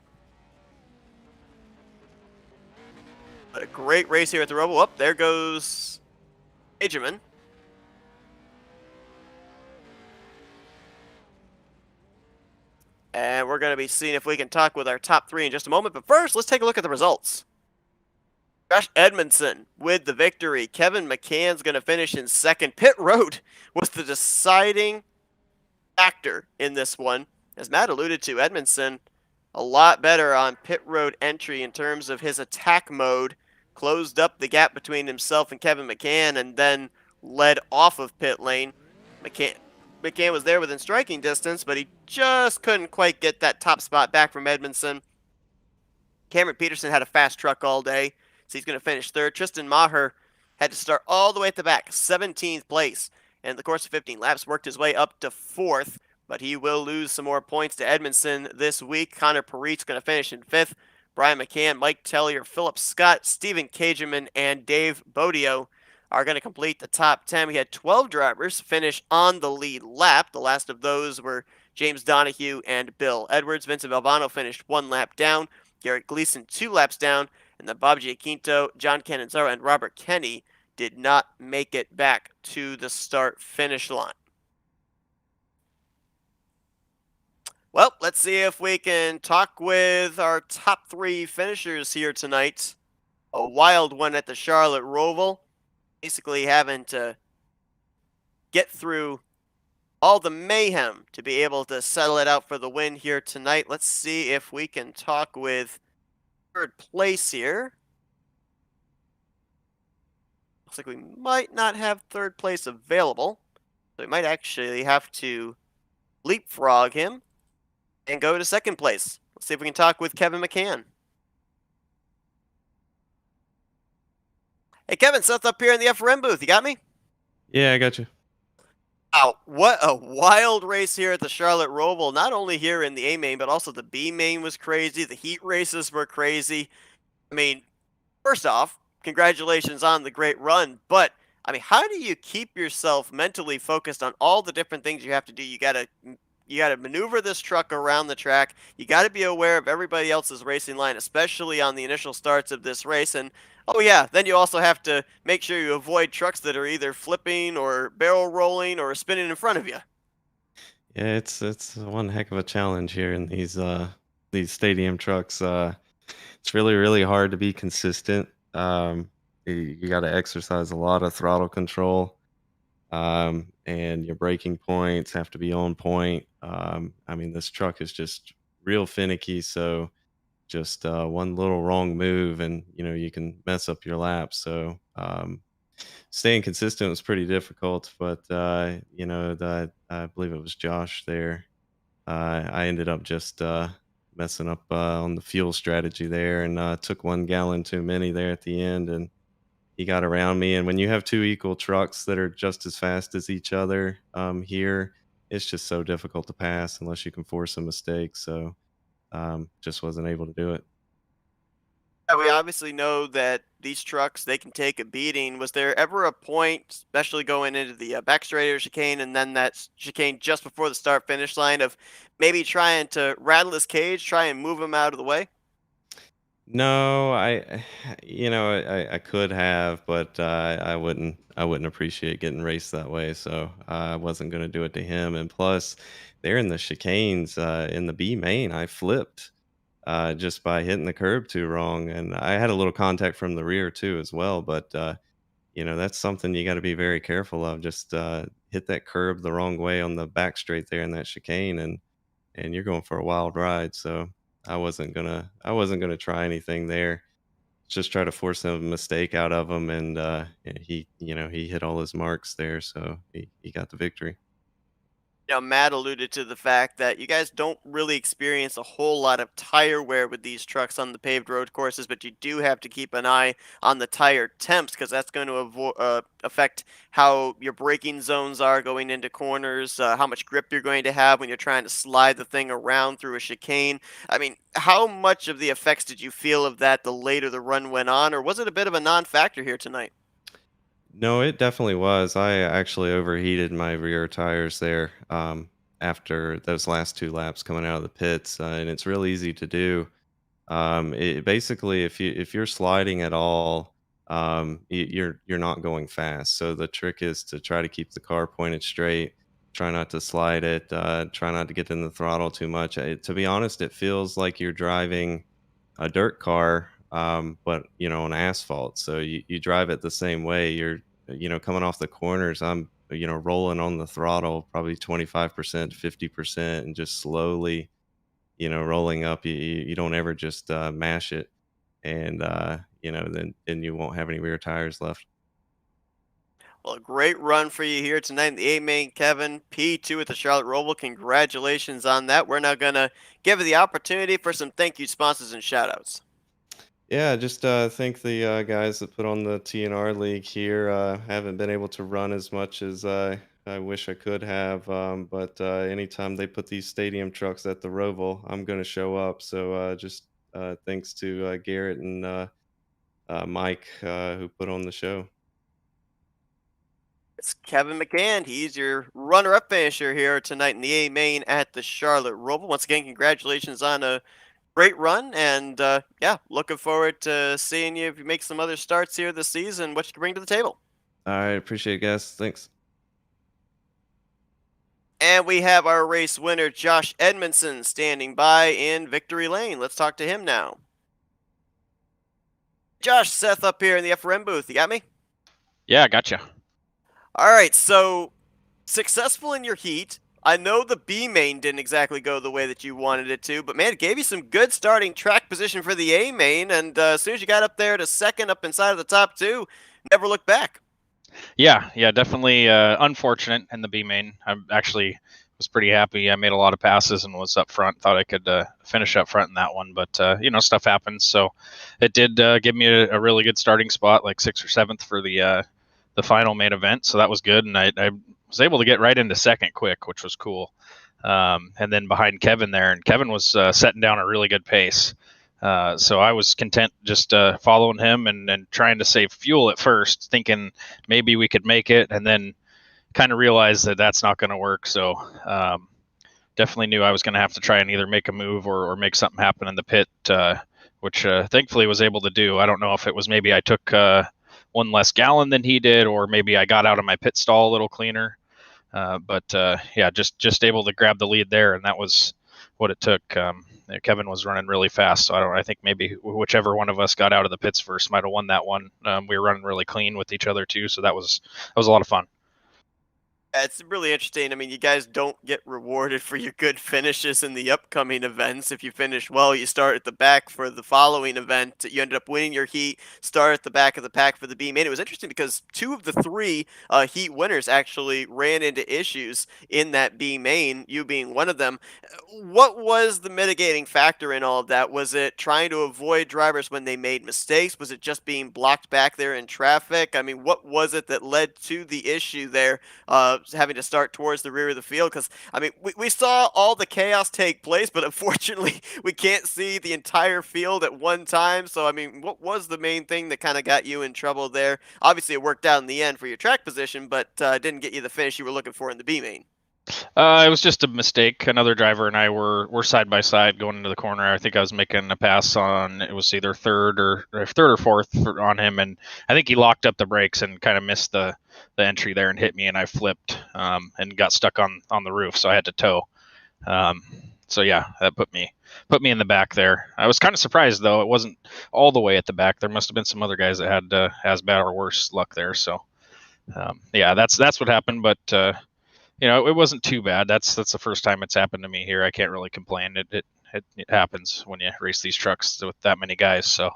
But a great race here at the Roval. Up there goes Edmondson. And we're going to be seeing if we can talk with our top three in just a moment. But first, let's take a look at the results. Josh Edmondson with the victory. Kevin Mccann's going to finish in second. Pit road was the deciding factor in this one. As Matt alluded to, Edmondson a lot better on pit road entry in terms of his attack mode. Closed up the gap between himself and Kevin Mccann and then led off of pit lane. Mccann was there within striking distance, but he just couldn't quite get that top spot back from Edmondson. Cameron Peterson had a fast truck all day, so he's going to finish third. Tristan Maher had to start all the way at the back, 17th place. And in the course of 15 laps, worked his way up to fourth, but he will lose some more points to Edmondson this week. Connor Parit's going to finish in fifth. Brian Mccann, Mike Tellier, Philip Scott, Stephen Cageman, and Dave Bodio are going to complete the top 10. We had 12 drivers finish on the lead lap. The last of those were James Donahue and Bill Edwards. Vincent Belvano finished 1 lap down. Garrett Gleason 2 laps down. And then Bob Giaquinto, John Cannizzaro, and Robert Kenny did not make it back to the start-finish line. Well, let's see if we can talk with our top 3 finishers here tonight. A wild one at the Charlotte Roval. Basically having to get through all the mayhem to be able to settle it out for the win here tonight. Let's see if we can talk with third place here. Looks like we might not have third place available. So we might actually have to leapfrog him and go to second place. Let's see if we can talk with Kevin Mccann. Hey, Kevin, Seth up here in the FRM booth. You got me? Yeah, I got you. Wow, what a wild race here at the Charlotte Roval. Not only here in the A main, but also the B main was crazy. The heat races were crazy. I mean, first off, congratulations on the great run. But, I mean, how do you keep yourself mentally focused on all the different things you have to do? You gotta maneuver this truck around the track. You gotta be aware of everybody else's racing line, especially on the initial starts of this race. And oh yeah, then you also have to make sure you avoid trucks that are either flipping or barrel rolling or spinning in front of you. Yeah, it's one heck of a challenge here in these stadium trucks. It's really hard to be consistent. You got to exercise a lot of throttle control, and your braking points have to be on point. I mean, this truck is just real finicky, so just one little wrong move and you can mess up your lap. So staying consistent was pretty difficult, but I believe it was Josh there. I ended up just messing up on the fuel strategy there, and took 1 gallon too many there at the end, and he got around me. And when you have two equal trucks that are just as fast as each other here, it's just so difficult to pass unless you can force a mistake. So just wasn't able to do it. Yeah, we obviously know that these trucks, they can take a beating. Was there ever a point, especially going into the back straight or chicane and then that chicane just before the start finish line, of maybe trying to rattle his cage, try and move him out of the way? No, I could have, but I wouldn't appreciate getting raced that way. So I wasn't going to do it to him. And plus, there in the chicanes in the B main, I flipped just by hitting the curb too wrong, and I had a little contact from the rear too as well. But that's something you got to be very careful of. Just hit that curb the wrong way on the back straight there in that chicane, and you're going for a wild ride. So I wasn't gonna try anything there. Just try to force a mistake out of him, and he hit all his marks there, so he got the victory. Matt alluded to the fact that you guys don't really experience a whole lot of tire wear with these trucks on the paved road courses, but you do have to keep an eye on the tire temps because that's going to affect how your braking zones are going into corners, how much grip you're going to have when you're trying to slide the thing around through a chicane. I mean, how much of the effects did you feel of that the later the run went on, or was it a bit of a non factor here tonight? No, it definitely was. I actually overheated my rear tires there after those last 2 laps coming out of the pits, and it's real easy to do. Basically, if you're sliding at all, you're not going fast. So the trick is to try to keep the car pointed straight. Try not to slide it. Try not to get in the throttle too much. To be honest, it feels like you're driving a dirt car, but on asphalt. So you drive it the same way. You're coming off the corners. I'm rolling on the throttle probably 25% 50% and just slowly rolling up. You don't ever just mash it, and then you won't have any rear tires left. Well, a great run for you here tonight in the A main, Kevin. P2 at the Charlotte Roval. Congratulations on that. We're now going to give you the opportunity for some thank you sponsors and shout outs. Yeah, just thank the guys that put on the TNR league here. Haven't been able to run as much as I wish I could have, but anytime they put these stadium trucks at the Roval, I'm going to show up. So just thanks to Garrett and Mike who put on the show. It's Kevin Mccann. He's your runner up finisher here tonight in the A main at the Charlotte Roval. Once again, congratulations on a great run. And yeah, looking forward to seeing you if you make some other starts here this season, what you can bring to the table. All right, appreciate it, guys. Thanks. And we have our race winner, Josh Edmondson, standing by in victory lane. Let's talk to him now. Josh, Seth up here in the FRM booth. You got me? Yeah, gotcha. All right, so successful in your heat. I know the B main didn't exactly go the way that you wanted it to, but man, it gave you some good starting track position for the A main. And as soon as you got up there to second, up inside of the top two, never looked back. Yeah, definitely unfortunate in the B main. I actually was pretty happy. I made a lot of passes and was up front. Thought I could finish up front in that one, but stuff happens. So it did give me a really good starting spot, like 6th or 7th for the final main event. So that was good, and I was able to get right into second quick, which was cool. And then behind Kevin there, and Kevin was setting down a really good pace. So I was content just following him and trying to save fuel at first, thinking maybe we could make it, and then kind of realized that that's not going to work. So definitely knew I was going to have to try and either make a move or make something happen in the pit, which thankfully was able to do. I don't know if it was maybe I took 1 less gallon than he did, or maybe I got out of my pit stall a little cleaner. But yeah, just able to grab the lead there, and that was what it took. Kevin was running really fast, so I think maybe whichever one of us got out of the pits first might have won that one. We were running really clean with each other too, so that was a lot of fun. It's really interesting. I mean, you guys don't get rewarded for your good finishes in the upcoming events. If you finish well, you start at the back for the following event. You ended up winning your heat, start at the back of the pack for the B main. It was interesting because two of the three heat winners actually ran into issues in that B main, you being one of them. What was the mitigating factor in all of that? Was it trying to avoid drivers when they made mistakes? Was it just being blocked back there in traffic? I mean, what was it that led to the issue there? Having to start towards the rear of the field because I mean we saw all the chaos take place, but unfortunately we can't see the entire field at one time. So I mean, what was the main thing that kind of got you in trouble there? Obviously, it worked out in the end for your track position, but didn't get you the finish you were looking for in the B main. It was just a mistake. Another driver and I were side by side going into the corner. I think I was making a pass on, it was either third or fourth on him, and I think he locked up the brakes and kind of missed the entry there and hit me, and I flipped and got stuck on the roof, so I had to tow. So yeah, that put me in the back there. I was kind of surprised though; it wasn't all the way at the back. There must have been some other guys that had as bad or worse luck there. So yeah, that's what happened, but. It wasn't too bad. That's the first time it's happened to me here. I can't really complain. It happens when you race these trucks with that many guys. So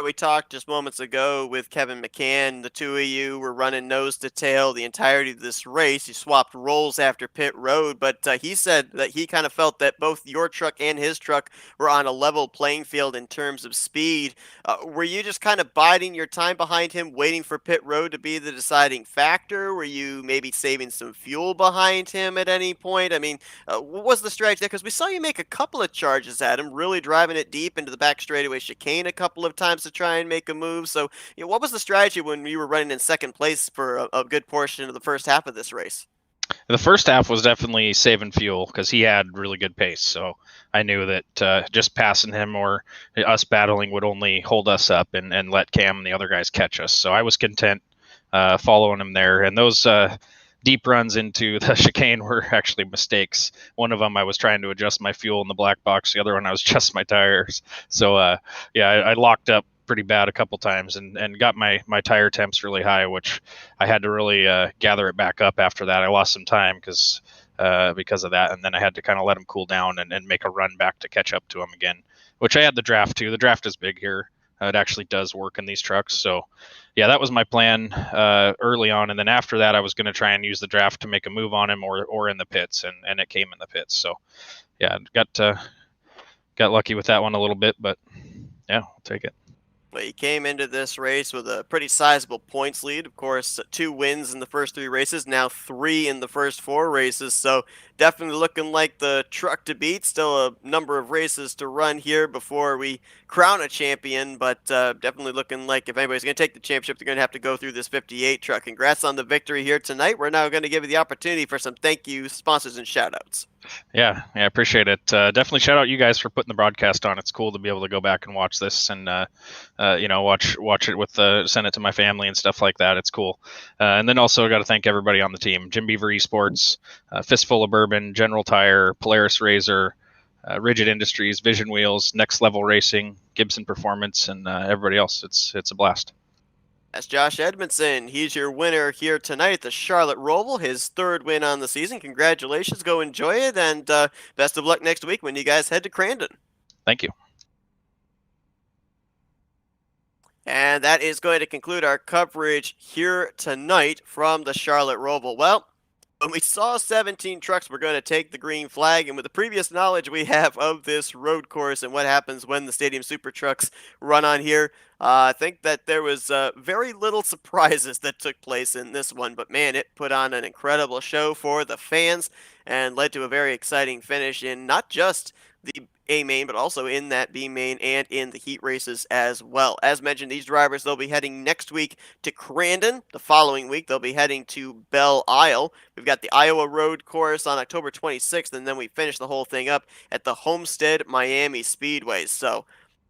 We talked just moments ago with Kevin Mccann. The two of you were running nose to tail the entirety of this race. You swapped roles after pit road, but he said that he kind of felt that both your truck and his truck were on a level playing field in terms of speed. Were you just kind of biding your time behind him, waiting for pit road to be the deciding factor? Were you maybe saving some fuel behind him at any point? I mean, what was the strategy there? Because we saw you make a couple of charges at him, really driving it deep into the back straightaway chicane a couple of times to try and make a move. So, what was the strategy when you were running in second place for a good portion of the first half of this race? the first half was definitely saving fuel because he had really good pace. So I knew that just passing him or us battling would only hold us up and let Cam and the other guys catch us. So I was content following him there. And those deep runs into the chicane were actually mistakes. One of them, I was trying to adjust my fuel in the black box. The other one, I was adjusting my tires. So yeah, I locked up pretty bad a couple times and got my tire temps really high, which I had to really gather it back up after that. I lost some time because of that, and then I had to kind of let them cool down and make a run back to catch up to them again, which I had the draft too. The draft is big here. It actually does work in these trucks. So yeah, that was my plan early on. And then after that, I was going to try and use the draft to make a move on him or in the pits, and it came in the pits. So yeah, got lucky with that one a little bit, but yeah, I'll take it. Well, he came into this race with a pretty sizable points lead. Of course, 2 wins in the first 3 races, now 3 in the first 4 races. So definitely looking like the truck to beat. Still a number of races to run here before we crown a champion, but definitely looking like if anybody's going to take the championship, they're going to have to go through this 58 truck. Congrats on the victory here tonight. We're now going to give you the opportunity for some thank you sponsors and shout-outs. Yeah, I appreciate it. Definitely shout out you guys for putting the broadcast on. It's cool to be able to go back and watch this and watch it with send it to my family and stuff like that. It's cool. And then also got to thank everybody on the team: Jim Beaver Esports, Fistful of Bourbon, General Tire, Polaris Razor, Rigid Industries, Vision Wheels, Next Level Racing, Gibson Performance, and everybody else. It's a blast. That's Josh Edmondson. He's your winner here tonight at the Charlotte Roval, his 3rd win on the season. Congratulations. Go enjoy it, and best of luck next week when you guys head to Crandon. Thank you. And that is going to conclude our coverage here tonight from the Charlotte Roval. Well, when we saw 17 trucks, we're going to take the green flag, and with the previous knowledge we have of this road course and what happens when the Stadium Super Trucks run on here, I think that there was very little surprises that took place in this one, but man, it put on an incredible show for the fans and led to a very exciting finish in not just the A main, but also in that B main and in the heat races as well. As mentioned, these drivers, they'll be heading next week to Crandon. The following week, they'll be heading to Belle Isle. We've got the Iowa Road Course on October 26th, and then we finish the whole thing up at the Homestead Miami Speedway. So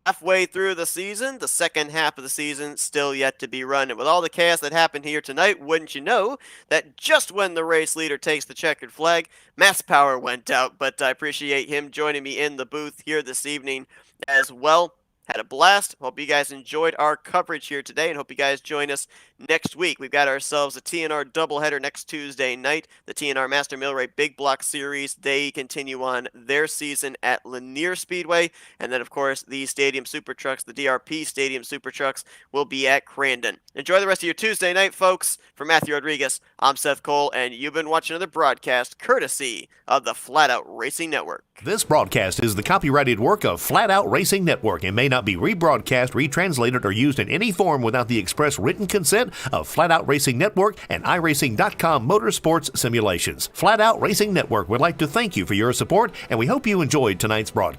halfway through the season, the second half of the season still yet to be run. And with all the chaos that happened here tonight, wouldn't you know that just when the race leader takes the checkered flag, Mass Power went out. But I appreciate him joining me in the booth here this evening as well. Had a blast. Hope you guys enjoyed our coverage here today, and hope you guys join us next week. We've got ourselves a TNR doubleheader next Tuesday night. The TNR Master Millwright Big Block Series, they continue on their season at Lanier Speedway. And then, of course, the Stadium Super Trucks, the DRP Stadium Super Trucks, will be at Crandon. Enjoy the rest of your Tuesday night, folks. For Matthew Rodriguez, I'm Seth Cole, and you've been watching another broadcast courtesy of the Flatout Racing Network. This broadcast is the copyrighted work of Flatout Racing Network and may not be rebroadcast, retranslated, or used in any form without the express written consent of Flatout Racing Network and iRacing.com Motorsports Simulations. Flatout Racing Network would like to thank you for your support, and we hope you enjoyed tonight's broadcast.